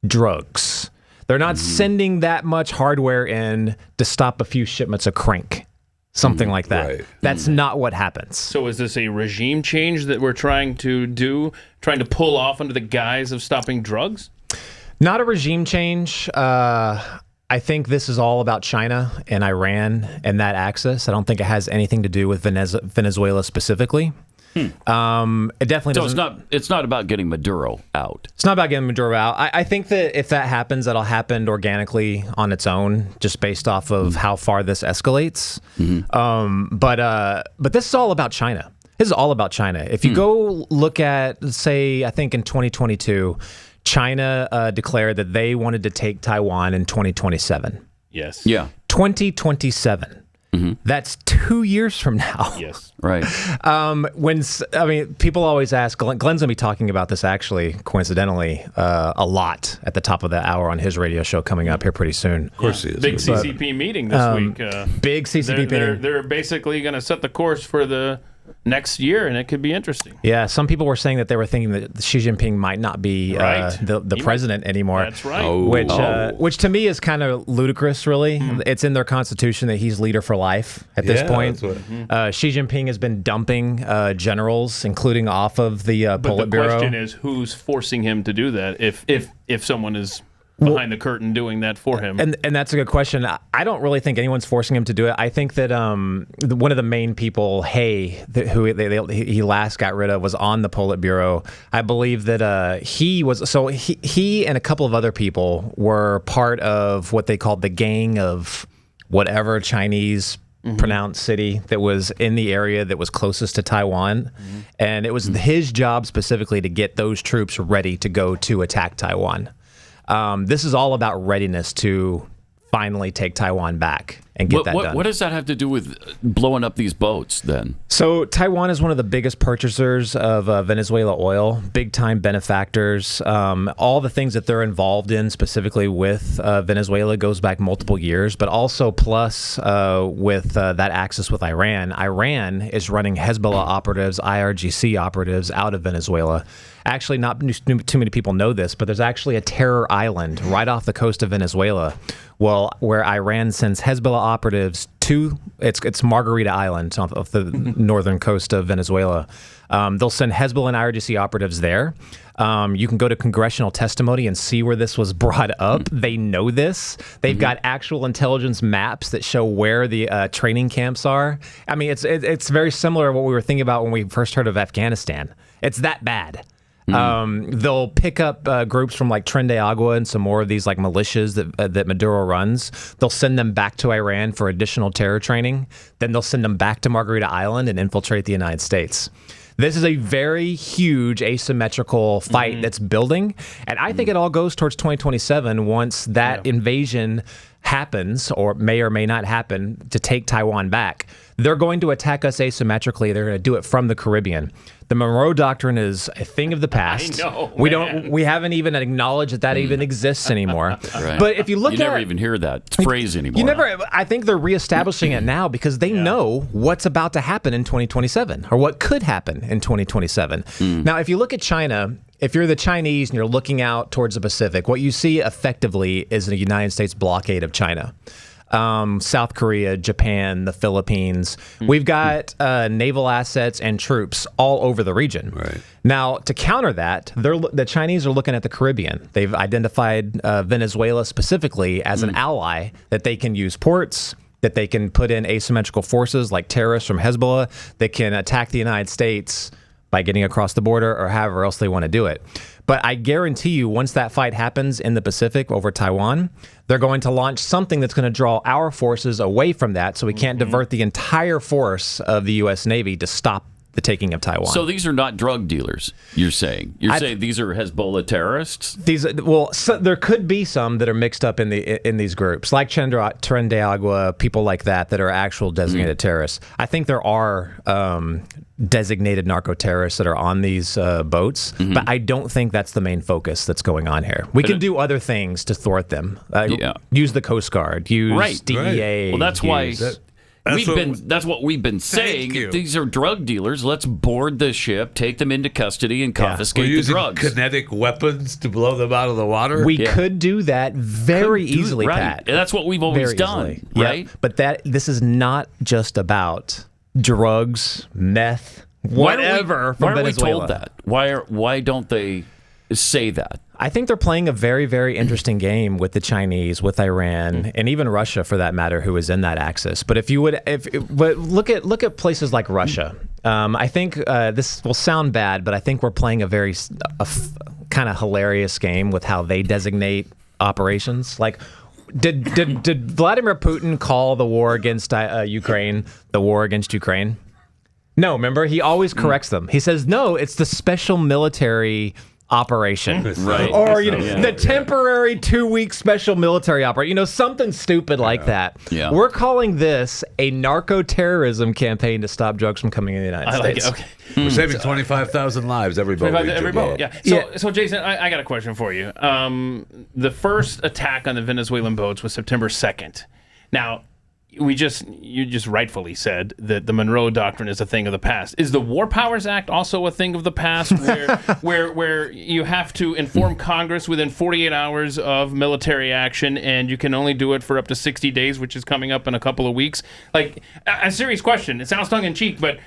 drugs. They're not sending that much hardware in to stop a few shipments of crank. Something like that. Right. That's not what happens. So is this a regime change that we're trying to pull off under the guise of stopping drugs? Not a regime change. I think this is all about China and Iran and that axis. I don't think it has anything to do with Venezuela specifically. It definitely doesn't. So it's not about getting Maduro out. It's not about getting Maduro out. I think that if that happens, that'll happen organically on its own, just based off of how far this escalates. But this is all about China. This is all about China. If you go look at, say, I think in 2022, China declared that they wanted to take Taiwan in 2027. Yes. Yeah. 2027. That's 2 years from now. Yes. Right. People always ask, Glenn's going to be talking about this actually, coincidentally, a lot at the top of the hour on his radio show coming up here pretty soon. Of course he is. Big CCP meeting this week. Big CCP meeting. They're basically going to set the course for the next year, and it could be interesting. Yeah, some people were saying that they were thinking that Xi Jinping might not be the president anymore. That's right. Which to me is kind of ludicrous, really. It's in their constitution that he's leader for life at this point. Xi Jinping has been dumping generals, including off of the Politburo. But the question is, who's forcing him to do that if someone is behind the curtain doing that for him? And that's a good question. I don't really think anyone's forcing him to do it. I think that one of the main people, who he last got rid of, was on the Politburo. I believe that he and a couple of other people were part of what they called the gang of whatever Chinese pronounced city that was in the area that was closest to Taiwan. And it was his job specifically to get those troops ready to go to attack Taiwan. This is all about readiness to finally take Taiwan back and get that done. What does that have to do with blowing up these boats then? So Taiwan is one of the biggest purchasers of Venezuela oil, big-time benefactors. All the things that they're involved in specifically with Venezuela goes back multiple years, but also plus with that axis with Iran. Iran is running Hezbollah operatives, IRGC operatives out of Venezuela. Actually, not too many people know this, but there's actually a terror island right off the coast of Venezuela, where Iran sends Hezbollah operatives to. It's Margarita Island off the northern coast of Venezuela. They'll send Hezbollah and IRGC operatives there. You can go to congressional testimony and see where this was brought up. They know this. They've got actual intelligence maps that show where the training camps are. I mean, it's very similar to what we were thinking about when we first heard of Afghanistan. It's that bad. They'll pick up groups from like Tren de Agua and some more of these like militias that Maduro runs. They'll send them back to Iran for additional terror training. Then they'll send them back to Margarita Island and infiltrate the United States. This is a very huge asymmetrical fight that's building. And I think it all goes towards 2027 once that invasion happens, or may not happen, to take Taiwan back. They're going to attack us asymmetrically. They're going to do it from the Caribbean. The Monroe Doctrine is a thing of the past. I know, we haven't even acknowledged that even exists anymore. Right. But if you look you never even hear that phrase anymore. I think they're reestablishing it now because they know what's about to happen in 2027, or what could happen in 2027. Now, if you look at China, if you're the Chinese and you're looking out towards the Pacific, what you see effectively is a United States blockade of China. South Korea, Japan, the Philippines. We've got naval assets and troops all over the region. Right. Now, to counter that, the Chinese are looking at the Caribbean. They've identified Venezuela specifically as an ally that they can use ports, that they can put in asymmetrical forces like terrorists from Hezbollah that can attack the United States by getting across the border or however else they want to do it. But I guarantee you, once that fight happens in the Pacific over Taiwan, they're going to launch something that's going to draw our forces away from that, so we can't divert the entire force of the U.S. Navy to stop the taking of Taiwan. So these are not drug dealers, you're saying? You're saying these are Hezbollah terrorists? There could be some that are mixed up in these groups, like Tren de Agua, people like that are actual designated terrorists. I think there are designated narco-terrorists that are on these boats, but I don't think that's the main focus that's going on here. We can do other things to thwart them. Use the Coast Guard, use DEA. Well, that's why... That's what we've been saying. If these are drug dealers, let's board the ship, take them into custody, and confiscate the drugs. Kinetic weapons to blow them out of the water. We could do that very easily, Pat. And that's what we've always done, right? Yep. But this is not just about drugs, meth, whatever from Venezuela. Why are we told that? Why don't they say that? I think they're playing a very, very interesting game with the Chinese, with Iran, and even Russia, for that matter, who is in that axis. But but look at places like Russia. I think this will sound bad, but I think we're playing a very kind of hilarious game with how they designate operations. Like, did Vladimir Putin call the war against Ukraine the war against Ukraine? No, remember, he always corrects them. He says, no, it's the special military operation, right? Or the temporary 2-week special military operation. Something stupid like that. Yeah. We're calling this a narco-terrorism campaign to stop drugs from coming in the United States. Like it. Okay. We're saving 25,000 lives every boat. Every boat. Yeah. So Jason, I got a question for you. The first attack on the Venezuelan boats was September 2nd. Now, you just rightfully said that the Monroe Doctrine is a thing of the past. Is the War Powers Act also a thing of the past, where you have to inform Congress within 48 hours of military action, and you can only do it for up to 60 days, which is coming up in a couple of weeks? Like, a serious question. It sounds tongue in cheek, but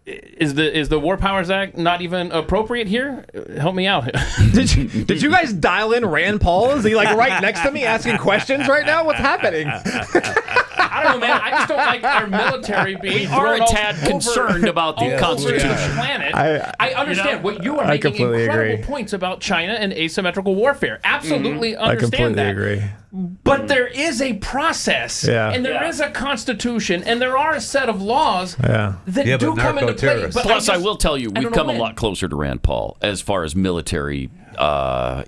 is the War Powers Act not even appropriate here? Help me out. Did you guys dial in Rand Paul? Is he like right next to me asking questions right now? What's happening? I don't know, man. I just don't like our military being We are a tad concerned about the Constitution. The planet. I understand what you are making incredible points about China and asymmetrical warfare. Absolutely understand that. I completely agree. But there is a process, and there is a constitution, and there are a set of laws that do come into play. But Plus, I will tell you, we've come a lot closer to Rand Paul as far as military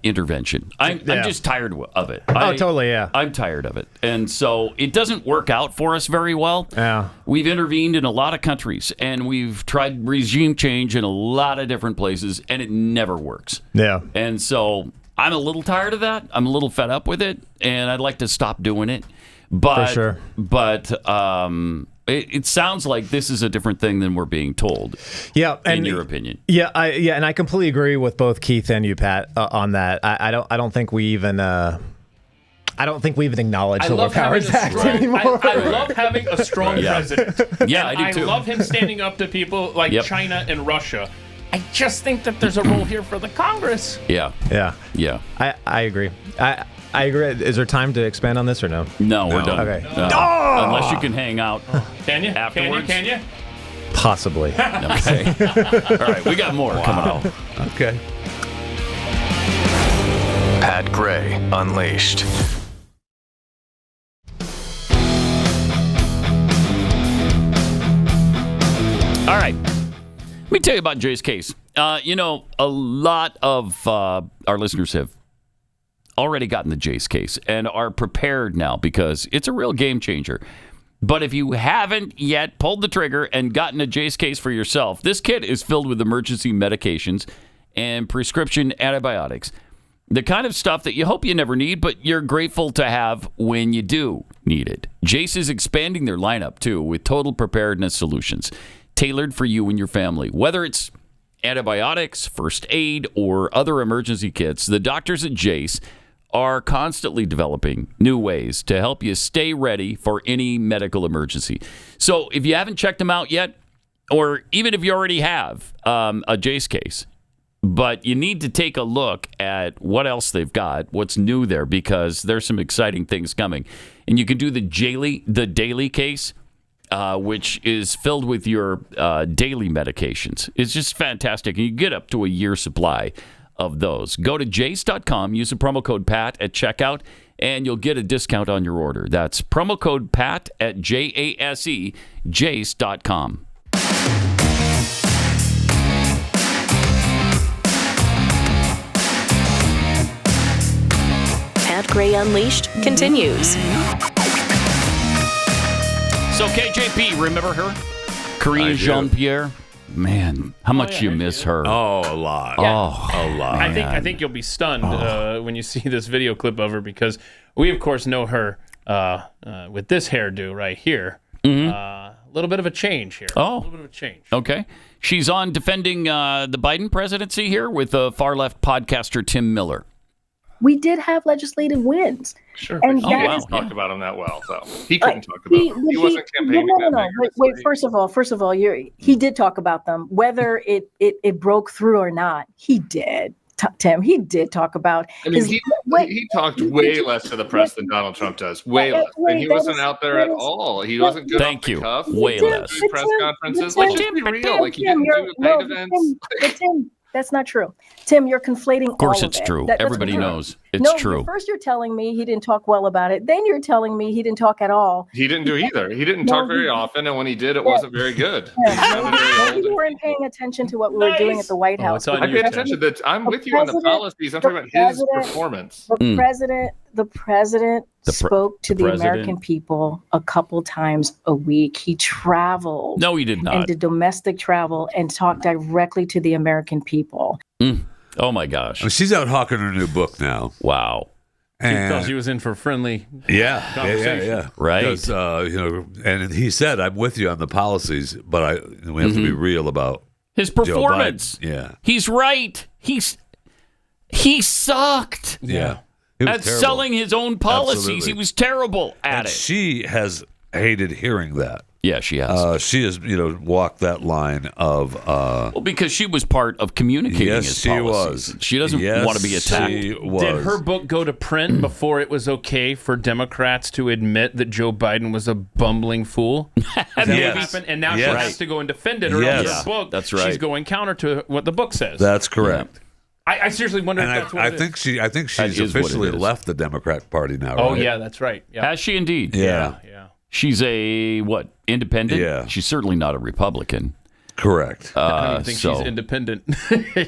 intervention. I'm just tired of it. Totally, yeah. I'm tired of it. And so it doesn't work out for us very well. Yeah. We've intervened in a lot of countries, and we've tried regime change in a lot of different places, and it never works. Yeah. And so I'm a little tired of that. I'm a little fed up with it, and I'd like to stop doing it. But, for sure. But it sounds like this is a different thing than we're being told. Yeah, in your opinion. Yeah, and I completely agree with both Keith and you, Pat, on that. I don't think we even. I don't think we even acknowledge the War Powers Act anymore. I love having a strong president. Yeah, I do too. I love him standing up to people like China and Russia. I just think that there's a role here for the Congress. Yeah. I agree. I agree. Is there time to expand on this or no? No, we're done. Okay. No. Oh! Unless you can hang out. Can you? Afterwards? Can you? Possibly. Okay. All right, we got more coming up. Okay. Pat Gray Unleashed. All right. Let me tell you about Jay's case. A lot of our listeners have already gotten the Jay's case and are prepared now because it's a real game changer. But if you haven't yet pulled the trigger and gotten a Jay's case for yourself, this kit is filled with emergency medications and prescription antibiotics. The kind of stuff that you hope you never need, but you're grateful to have when you do need it. Jace is expanding their lineup, too, with total preparedness solutions tailored for you and your family. Whether it's antibiotics, first aid, or other emergency kits, the doctors at Jace are constantly developing new ways to help you stay ready for any medical emergency. So if you haven't checked them out yet, or even if you already have a Jace case, but you need to take a look at what else they've got, what's new there, because there's some exciting things coming. And you can do the daily case, which is filled with your daily medications. It's just fantastic. You get up to a year's supply of those. Go to jace.com, use the promo code PAT at checkout, and you'll get a discount on your order. That's promo code PAT at JASE, jace.com. Pat Gray Unleashed continues. So KJP, remember her? Karine Jean-Pierre? Man, how much you miss her. Oh, a lot. Oh, a lot. I think you'll be stunned when you see this video clip of her, because we, of course, know her with this hairdo right here. A little bit of a change here. Oh. A little bit of a change. Okay. She's on defending the Biden presidency here with far-left podcaster Tim Miller. We did have legislative wins. Sure. And he didn't talk about him that well, though. He couldn't talk about them. He wasn't campaigning that Wait, first of all, he did talk about them. Whether it broke through or not, he did. Tim, he did talk about. I mean, he talked way less to the press than Donald Trump does. Way less. And he wasn't out there at all. He wasn't good off the cuff. Way less. Press conferences. Let's just be real. Like, he didn't do paid events. Tim, that's not true. Tim, you're conflating all of it. Of course it's true. Everybody knows it's true. First you're telling me he didn't talk well about it. Then you're telling me he didn't talk at all. He didn't do either. He didn't talk very often, and when he did, it wasn't very good. Maybe you weren't paying attention to what we were doing at the White House. I paid attention. I'm with you on the policies. I'm talking about his performance. The president spoke to the American people a couple times a week. He traveled. No, he did not. And did domestic travel and talked directly to the American people. Oh, my gosh. She's out hawking her new book now. Wow. Because he was in for friendly conversation. Yeah. Right. Because, and he said, I'm with you on the policies, but we have to be real about his performance. Joe Biden. Yeah. He's right. He sucked. Yeah. At selling his own policies. Absolutely. He was terrible at it. She has hated hearing that. Yeah, she has. She has, walked that line of. Well, because she was part of communicating his policies. She doesn't want to be attacked. Did her book go to print before it was okay for Democrats to admit that Joe Biden was a bumbling fool? Is that what happened? And now she has to go and defend it, or else her book, that's right. she's going counter to what the book says. That's correct. Yeah. I seriously wonder if that's what I think she's officially left the Democrat Party now. Oh right? yeah, that's right. Yeah. Has she indeed? Yeah. She's a independent? Yeah. She's certainly not a Republican. Correct. I don't think she's independent.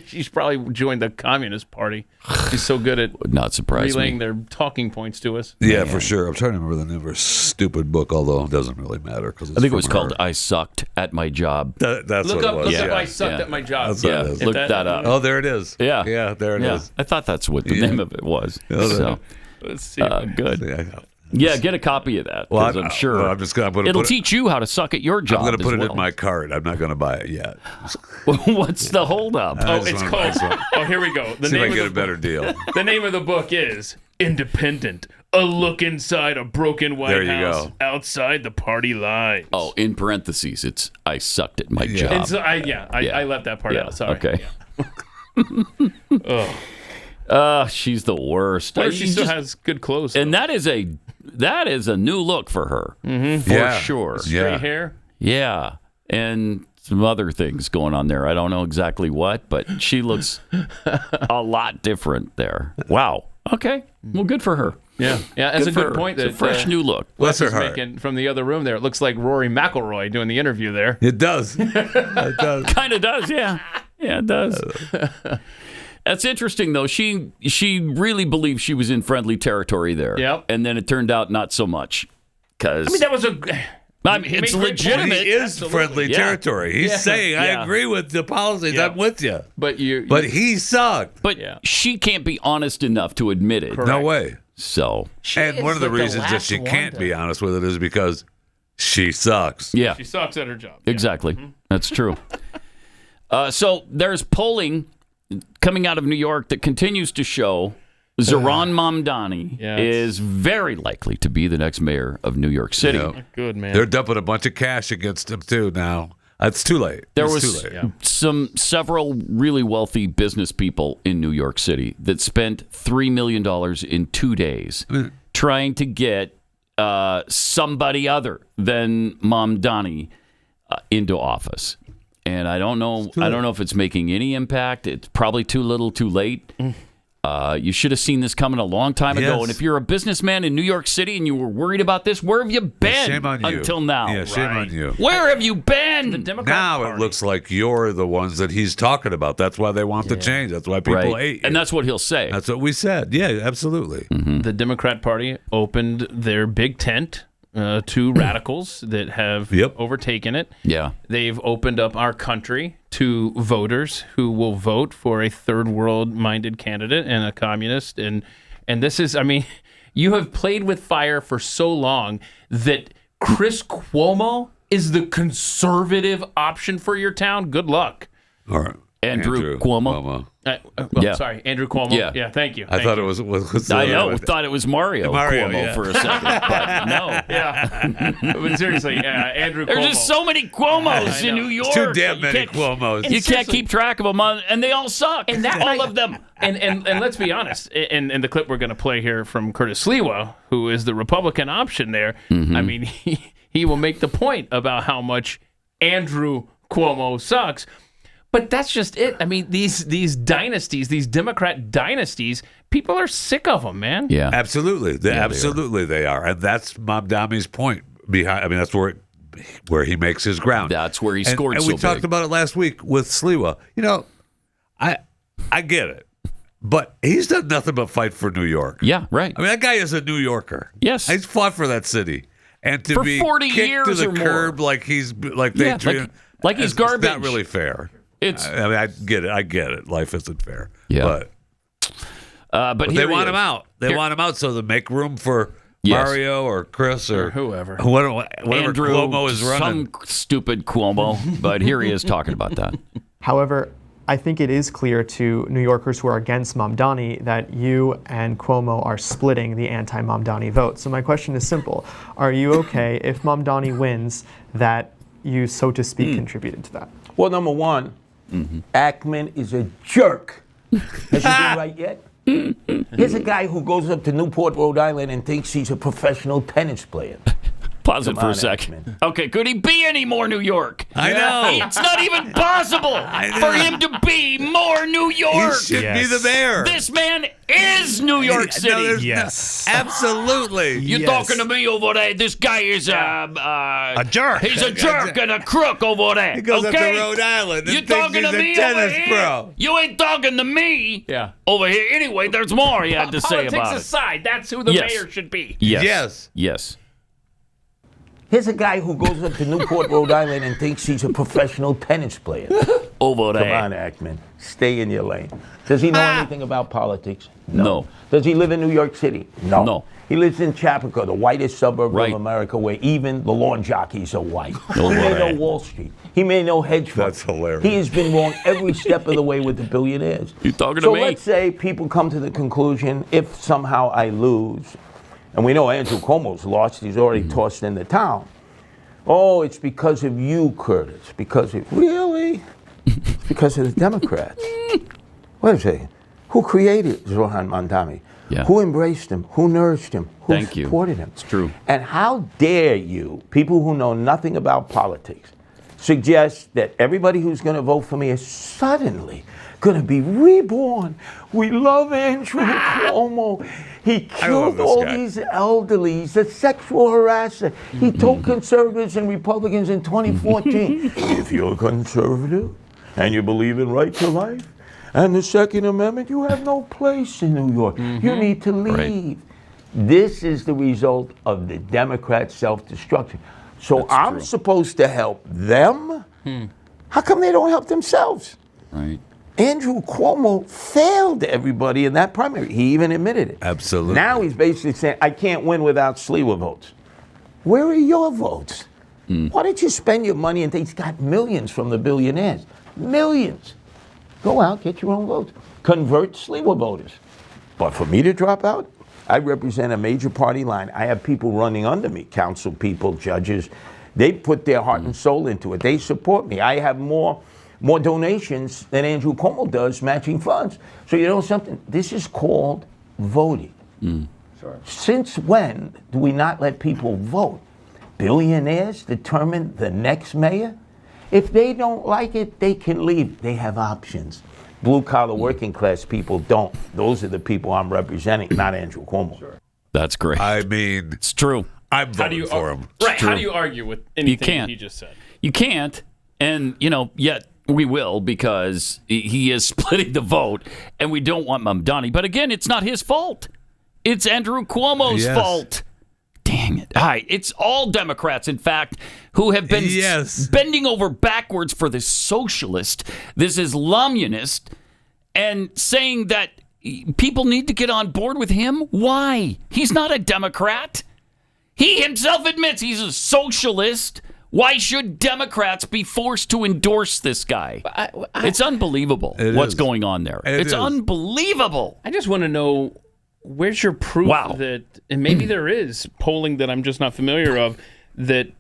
She's probably joined the Communist Party. She's so good at would not surprise relaying me. their talking points to us. Yeah, for sure. I'm trying to remember the name of her stupid book, although it doesn't really matter. I think it was called "I Sucked at My Job." That's look what up, it was. Look up "I Sucked at My Job." That's what it is. Look that up. Oh, there it is. Yeah, there it is. I thought that's what the name of it was. So, let's see. Good. Yeah, get a copy of that. Well, I'm sure I'm gonna it'll teach you how to suck at your job. I'm going to put it in my cart. I'm not going to buy it yet. What's the holdup? It's called. Oh, here we go. See if I can get a better deal. The name of the book is "Independent: A Look Inside a Broken White House Outside the Party Lines." Oh, in parentheses, it's "I sucked at my job." I left that part out. Sorry. Okay. She's the worst. Well, she still has good clothes, and that is a new look for her, for sure. Straight hair. Yeah, and some other things going on there. I don't know exactly what, but she looks a lot different there. Wow. Okay. Well, good for her. Yeah. That's a good point. It's a fresh new look. Wes is making from the other room there. It looks like Rory McIlroy doing the interview there. It does. It does. Kind of does. Yeah. Yeah, it does. That's interesting, though. She really believed she was in friendly territory there. Yep. And then it turned out not so much. That was it's legitimate. He is friendly territory. He's saying, I agree with the policies. I'm with you. But he sucked. But she can't be honest enough to admit it. Correct. No way. So, and one of the reasons that she can't be honest with it is because she sucks. Yeah. She sucks at her job. Exactly. Mm-hmm. That's true. So there's polling coming out of New York that continues to show Zohran Mamdani is very likely to be the next mayor of New York City. Good, man. They're dumping a bunch of cash against him, too, now. It's too late. There was several really wealthy business people in New York City that spent $3 million in 2 days trying to get somebody other than Mamdani into office. And I don't know if it's making any impact. It's probably too little, too late. You should have seen this coming a long time ago. And if you're a businessman in New York City and you were worried about this, where have you been shame on you. until now? Yeah, shame on you. Where have you been? The Democrat now Party. It looks like you're the ones that he's talking about. That's why they want the change. That's why people hate you. And that's what he'll say. That's what we said. Yeah, absolutely. Mm-hmm. The Democrat Party opened their big tent to radicals that have overtaken it. Yeah. They've opened up our country to voters who will vote for a third world minded candidate and a communist. And this is, you have played with fire for so long that Chris Cuomo is the conservative option for your town. Good luck. All right. Andrew Cuomo. Sorry, Andrew Cuomo. Yeah, thank you. I thought it was I thought it was Mario Cuomo for a second, but no. Yeah, but seriously, Andrew Cuomo. There's just so many Cuomos in New York. Too damn many Cuomos. You can't keep track of them, and they all suck. And all of them. And let's be honest. And the clip we're going to play here from Curtis Sliwa, who is the Republican option there. Mm-hmm. He will make the point about how much Andrew Cuomo sucks. But that's just it. These dynasties, these Democrat dynasties, people are sick of them, man. Yeah, absolutely. They are, and that's Mamdani's point behind. That's where he makes his ground. That's where he scored. And we talked about it last week with Sliwa. I get it, but he's done nothing but fight for New York. Yeah, right. That guy is a New Yorker. Yes, he's fought for that city, and to for be 40 kicked years to the or curb more. like he's like he's garbage. It's not really fair. I get it. Life isn't fair. Yeah. But they want him out. They want him out so they make room for Mario or Chris or whoever. Whatever Andrew, Cuomo is running. Some stupid Cuomo, but here he is talking about that. However, I think it is clear to New Yorkers who are against Mamdani that you and Cuomo are splitting the anti-Mamdani vote. So my question is simple. Are you okay if Mamdani wins that you, so to speak, contributed to that? Well, number one, Ackman is a jerk. Has he been right yet? Here's a guy who goes up to Newport, Rhode Island and thinks he's a professional tennis player. Pause it for a second. Okay, could he be any more New York? I know. It's not even possible for him to be more New York. He should be the mayor. This man is New York City. Yes. Absolutely. You're talking to me over there. This guy is a jerk. He's a jerk and a crook over there. He goes up to okay? Rhode Island and You're thinks talking he's to a me tennis over here. pro. You ain't talking to me over here. Anyway, there's more he had to say about Politics it. aside, that's who the mayor should be. Yes. Here's a guy who goes up to Newport, Rhode Island and thinks he's a professional tennis player. Over there. Come on, Ackman. Stay in your lane. Does he know anything about politics? No. Does he live in New York City? No. He lives in Chapaka, the whitest suburb of America, where even the lawn jockeys are white. He may know Wall Street. He may know hedge funds. That's hilarious. He has been wrong every step of the way with the billionaires. You talking so to me? let's say people come to the conclusion, if somehow I lose, and we know Andrew Cuomo's lost, he's already tossed in the town. Oh, it's because of you, Curtis. Really? It's because of the Democrats. Wait a second. Who created Zohran Mamdani? Yeah. Who embraced him? Who nourished him? Who supported him? It's true. And how dare you, people who know nothing about politics, suggest that everybody who's going to vote for me is suddenly going to be reborn? We love Andrew Cuomo. He killed all these elderly. He's a sexual harasser. He told conservatives and Republicans in 2014, if you're a conservative and you believe in right to life and the Second Amendment, you have no place in New York. You need to leave. This is the result of the Democrat self-destruction. So I'm supposed to help them? How come they don't help themselves? Right. Andrew Cuomo failed everybody in that primary. He even admitted it. Absolutely. Now he's basically saying, I can't win without Sliwa votes. Where are your votes? Why don't you spend your money and he's got millions from the billionaires? Millions. Go out, get your own votes. Convert Sliwa voters. But for me to drop out, I represent a major party line. I have people running under me, council people, judges. They put their heart and soul into it. They support me. I have more donations than Andrew Cuomo does, matching funds. So you know something? This is called voting. Since when do we not let people vote? Billionaires determine the next mayor? If they don't like it, they can leave. They have options. Blue-collar working class people don't. Those are the people I'm representing, not Andrew Cuomo. That's great. I mean, it's true. I'm voting for him. Right. How do you argue with anything he just said? You can't. And, yet we will, because he is splitting the vote, and we don't want Mamdani. But again, it's not his fault. It's Andrew Cuomo's fault. Dang it. Hi, it's all Democrats, in fact, who have been bending over backwards for this socialist, this Islamionist, and saying that people need to get on board with him. Why? He's not a Democrat. He himself admits he's a socialist. Why should Democrats be forced to endorse this guy? It's unbelievable what's going on there. It's unbelievable. I just want to know, where's your proof that, and maybe there is polling that I'm just not familiar of, that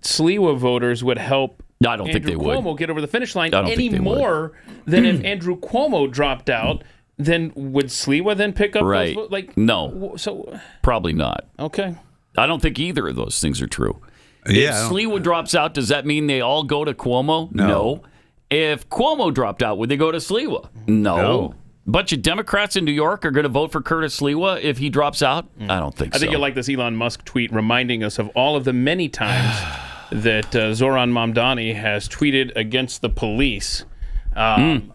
Sliwa voters would help I don't think they would. Cuomo get over the finish line any more than if Andrew Cuomo dropped out. Then would Sliwa then pick up those votes? No. So probably not. Okay. I don't think either of those things are true. Yeah, if Sliwa drops out, does that mean they all go to Cuomo? No. If Cuomo dropped out, would they go to Sliwa? No. Bunch of Democrats in New York are going to vote for Curtis Sliwa if he drops out? I don't think so. I think you'll like this Elon Musk tweet reminding us of all of the many times that Zohran Mamdani has tweeted against the police. Can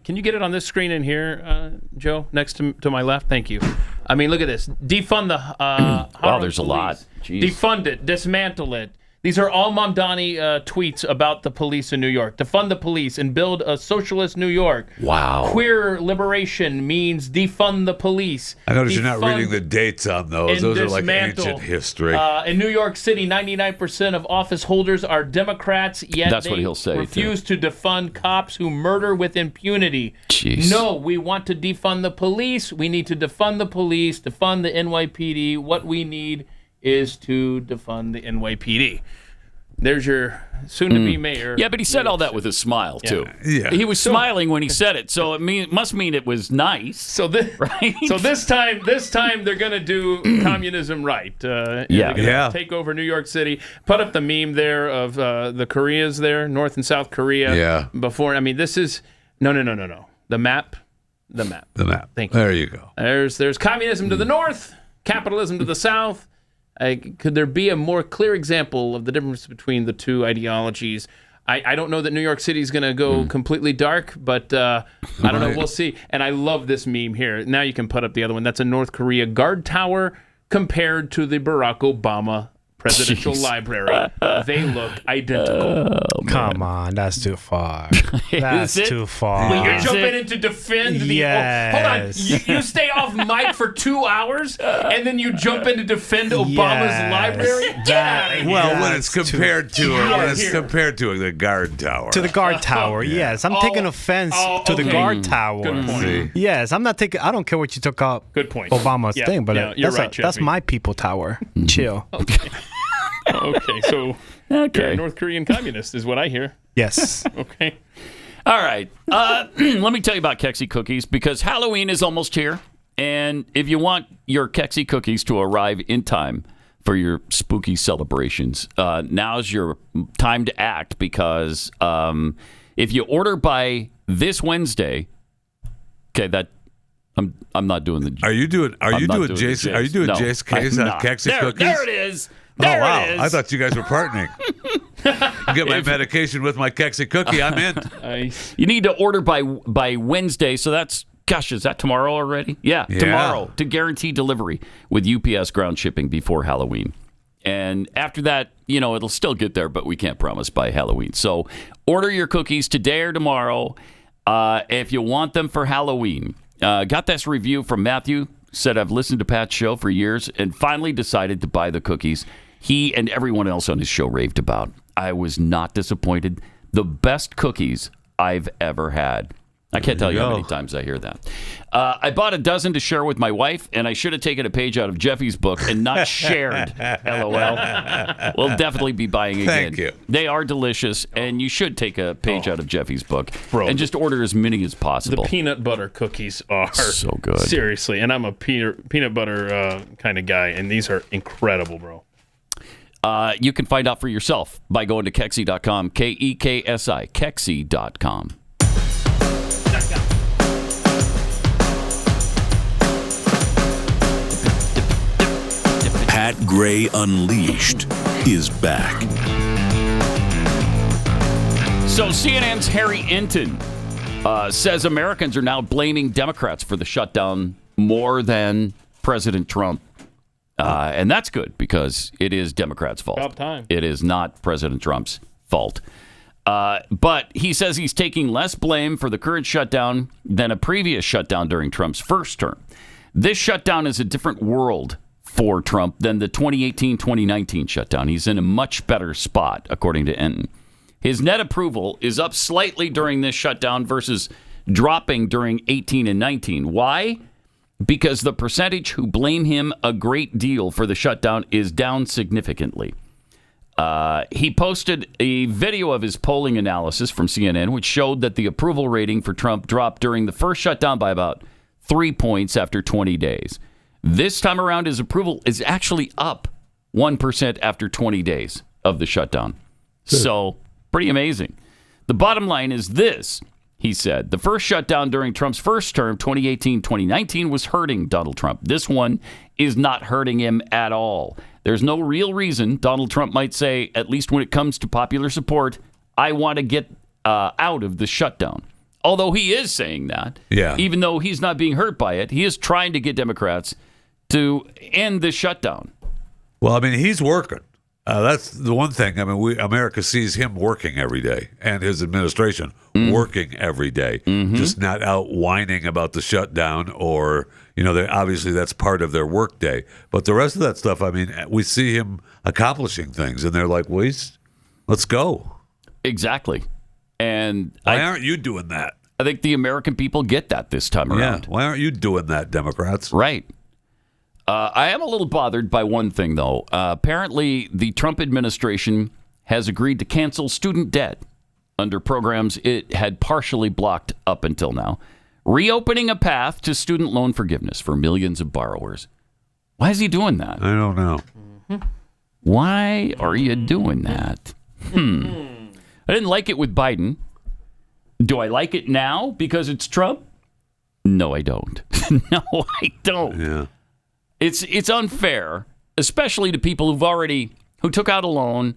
you get it on this screen in here, Joe, next to my left? Thank you. I mean, look at this. Defund the wow, there's police. A lot. Jeez. Defund it. Dismantle it. These are all Mamdani tweets about the police in New York. Defund the police and build a socialist New York. Wow. Queer liberation means defund the police. I notice you're not reading the dates on those. Those are like ancient history. In New York City, 99% of office holders are Democrats, yet That's they what he'll say, refuse to defund cops who murder with impunity. Jeez. No, we want to defund the police. We need to defund the police, defund the NYPD. What we need is to defund the NYPD. There's your soon-to-be mayor. Yeah, but he said all that with a smile, too. Yeah. He was smiling when he said it, so it must mean it was nice. So this, right? So this time they're going to do communism right. They're gonna take over New York City. Put up the meme there of the Koreas there, North and South Korea. Yeah. Before, I mean, this is, no. The map. Thank you. There you go. There's communism to the north, capitalism to the south. Could there be a more clear example of the difference between the two ideologies? I don't know that New York City is going to go completely dark, but I don't know. We'll see. And I love this meme here. Now you can put up the other one. That's a North Korea guard tower compared to the Barack Obama presidential library. They look identical. Come on, that's too far. That's too far. Well, you're jumping in to defend the... Yes. Hold on. You stay off mic for 2 hours, and then you jump in to defend Obama's library? When it's compared to the guard tower. To the guard tower, yes. I'm taking offense to the guard tower. Good point. Yes, I'm not taking... I don't care what you took up Good point. Obama's thing, but you're right, that's my people tower. Chill. Okay, so you're a North Korean communist is what I hear. Yes. Okay. All right. Let me tell you about Kexi cookies because Halloween is almost here. And if you want your Kexi cookies to arrive in time for your spooky celebrations, now's your time to act because if you order by this Wednesday, I'm not doing the. Are you doing Jason? Are you doing Jason K's on Kexi cookies? There it is. There it is. I thought you guys were partnering. Get my medication with my Kexi cookie. I'm in. You need to order by Wednesday. So that's, is that tomorrow already? Yeah, tomorrow to guarantee delivery with UPS ground shipping before Halloween. And after that, it'll still get there, but we can't promise by Halloween. So order your cookies today or tomorrow if you want them for Halloween. Got this review from Matthew. Said, I've listened to Pat's show for years and finally decided to buy the cookies he and everyone else on his show raved about. I was not disappointed. The best cookies I've ever had. I can't tell you how many times I hear that. I bought a dozen to share with my wife, and I should have taken a page out of Jeffy's book and not shared. LOL. We'll definitely be buying again. Thank you. They are delicious, and you should take a page out of Jeffy's book and just order as many as possible. The peanut butter cookies are so good. Seriously, and I'm a peanut butter kind of guy, and these are incredible, bro. You can find out for yourself by going to Kexi.com, Keki, Kexi.com. Pat Gray Unleashed is back. So CNN's Harry Enton says Americans are now blaming Democrats for the shutdown more than President Trump. And that's good because it is Democrats' fault. About time. It is not President Trump's fault. But he says he's taking less blame for the current shutdown than a previous shutdown during Trump's first term. This shutdown is a different world for Trump than the 2018-2019 shutdown. He's in a much better spot, according to Enton. His net approval is up slightly during this shutdown versus dropping during 18 and 19. Why? Because the percentage who blame him a great deal for the shutdown is down significantly. He posted a video of his polling analysis from CNN, which showed that the approval rating for Trump dropped during the first shutdown by about 3 points after 20 days. This time around, his approval is actually up 1% after 20 days of the shutdown. So, pretty amazing. The bottom line is this, he said. The first shutdown during Trump's first term, 2018-2019, was hurting Donald Trump. This one is not hurting him at all. There's no real reason Donald Trump might say, at least when it comes to popular support, I want to get out of the shutdown. Although he is saying that, even though he's not being hurt by it, he is trying to get Democrats to end the shutdown. Well, I mean, he's working. That's the one thing. I mean, America sees him working every day, and his administration working every day, just not out whining about the shutdown, or obviously that's part of their work day. But the rest of that stuff, I mean, we see him accomplishing things, and they're like, "Well, let's go." Exactly. And why aren't you doing that? I think the American people get that this time around. Why aren't you doing that, Democrats? Right. I am a little bothered by one thing, though. Apparently, the Trump administration has agreed to cancel student debt under programs it had partially blocked up until now, reopening a path to student loan forgiveness for millions of borrowers. Why is he doing that? I don't know. Why are you doing that? I didn't like it with Biden. Do I like it now because it's Trump? No, I don't. No, I don't. Yeah. It's unfair, especially to people who took out a loan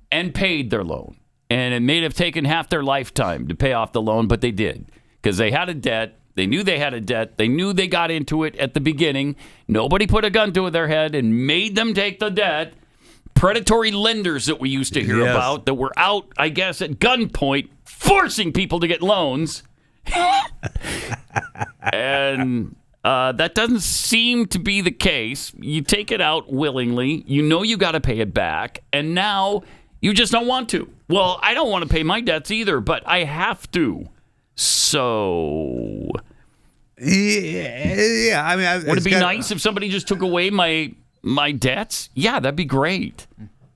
and paid their loan. And it may have taken half their lifetime to pay off the loan, but they did because they had a debt. They knew they had a debt. They knew they got into it at the beginning. Nobody put a gun to their head and made them take the debt. Predatory lenders that we used to hear about that were out, I guess, at gunpoint, forcing people to get loans. And that doesn't seem to be the case. You take it out willingly. You know you got to pay it back. And now you just don't want to. Well, I don't want to pay my debts either, but I have to. So... Yeah, I mean... Would it be nice if somebody just took away my debts? Yeah, that'd be great.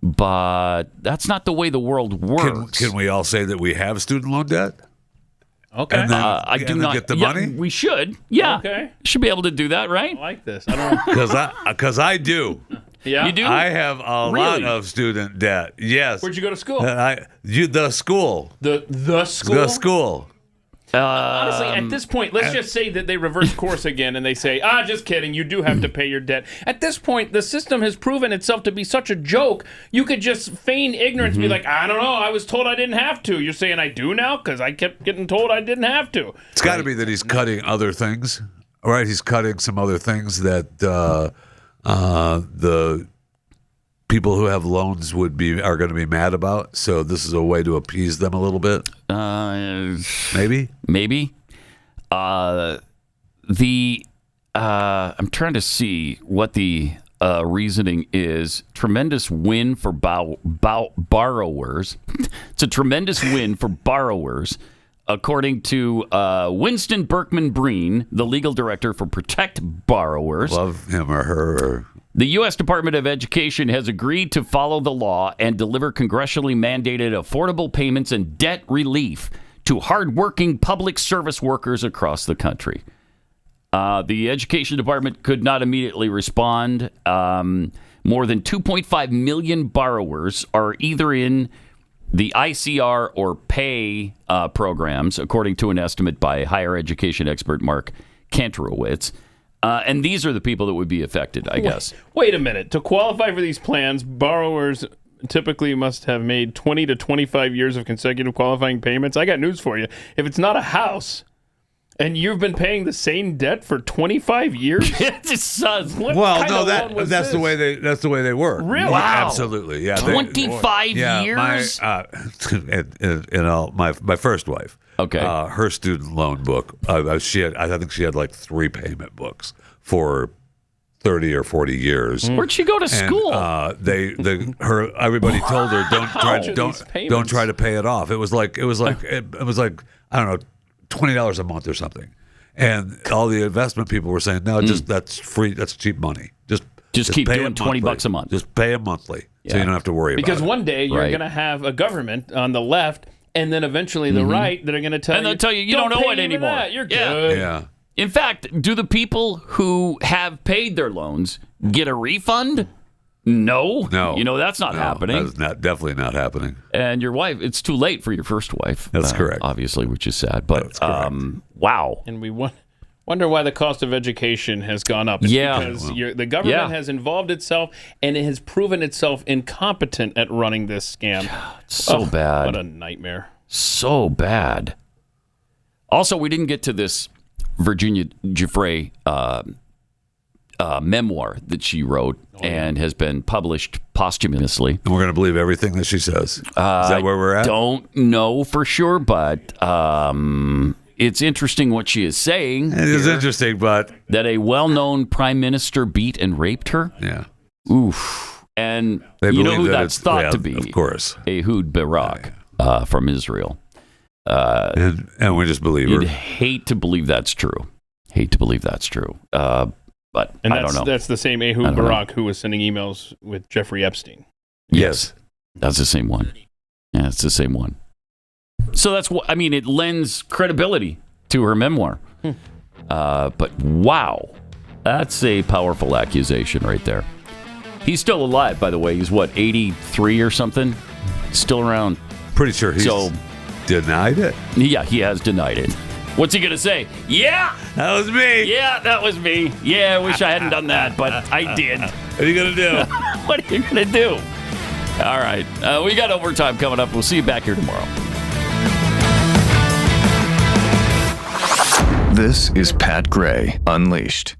But that's not the way the world works. Can we all say that we have student loan debt? Okay. And then, I do not get the money? We should. Yeah. Okay. Should be able to do that, right? I like this. I don't Because I do. Yeah. You do? I have a lot of student debt. Yes. Where'd you go to school? The school. The school? The school. Honestly, at this point, let's just say that they reverse course again and they say, just kidding, you do have to pay your debt. At this point, the system has proven itself to be such a joke, you could just feign ignorance and be like, I don't know, I was told I didn't have to. You're saying I do now because I kept getting told I didn't have to. It's got to be that he's cutting other things, right? He's cutting some other things that the people who have loans are going to be mad about. So this is a way to appease them a little bit. Maybe. I'm trying to see what the reasoning is. Tremendous win for borrowers. It's a tremendous win for borrowers, according to Winston Berkman-Breen, the legal director for Protect Borrowers. Love him or her. The U.S. Department of Education has agreed to follow the law and deliver congressionally mandated affordable payments and debt relief to hardworking public service workers across the country. The Education Department could not immediately respond. More than 2.5 million borrowers are either in the ICR or pay programs, according to an estimate by higher education expert Mark Kantrowitz. And these are the people that would be affected, I guess. Wait a minute. To qualify for these plans, borrowers typically must have made 20 to 25 years of consecutive qualifying payments. I got news for you. If it's not a house and you've been paying the same debt for 25 years, that's the way they work. Really? Wow. Absolutely. Yeah. 25 years. My first wife. Okay. Her student loan book. I think she had like 3 payment books for 30 or 40 years. Where'd she go to school? Everybody told her don't try to pay it off. It was like I don't know, $20 a month or something. And all the investment people were saying, no, just that's free. That's cheap money. Just keep doing $20 a month. Just pay them monthly, so you don't have to worry about it. Because one day you're going to have a government on the left, and then eventually the right that are going to tell you, and they'll tell you don't owe it anymore. That. You're good. Yeah. In fact, do the people who have paid their loans get a refund? No. That's not happening. That's definitely not happening. And your wife, it's too late for your first wife. That's correct. Obviously, which is sad. But wow. And we wonder why the cost of education has gone up. It's because the government has involved itself and it has proven itself incompetent at running this scam. It's so bad. What a nightmare. So bad. Also, we didn't get to this Virginia Giuffre memoir that she wrote and has been published posthumously. And we're going to believe everything that she says. Is that where we're at? Don't know for sure, but it's interesting what she is saying. It is interesting, but that a well-known prime minister beat and raped her. Yeah. Oof. And They you know believe who that that's it's- thought yeah, to be? of course. Ehud Barak from Israel. And we just believe her. You'd hate to believe that's true. But And I don't know. that's the same I Ehud don't know. Barak who was sending emails with Jeffrey Epstein. Yes. That's the same one. Yeah, it's the same one. So that's what, I mean, it lends credibility to her memoir. But wow, that's a powerful accusation right there. He's still alive, by the way. He's what, 83 or something? Still around. Pretty sure he's denied it. Yeah, he has denied it. What's he going to say? Yeah, that was me. Yeah, that was me. Yeah, I wish I hadn't done that, but I did. What are you going to do? What are you going to do? All right. We got overtime coming up. We'll see you back here tomorrow. This is Pat Gray Unleashed.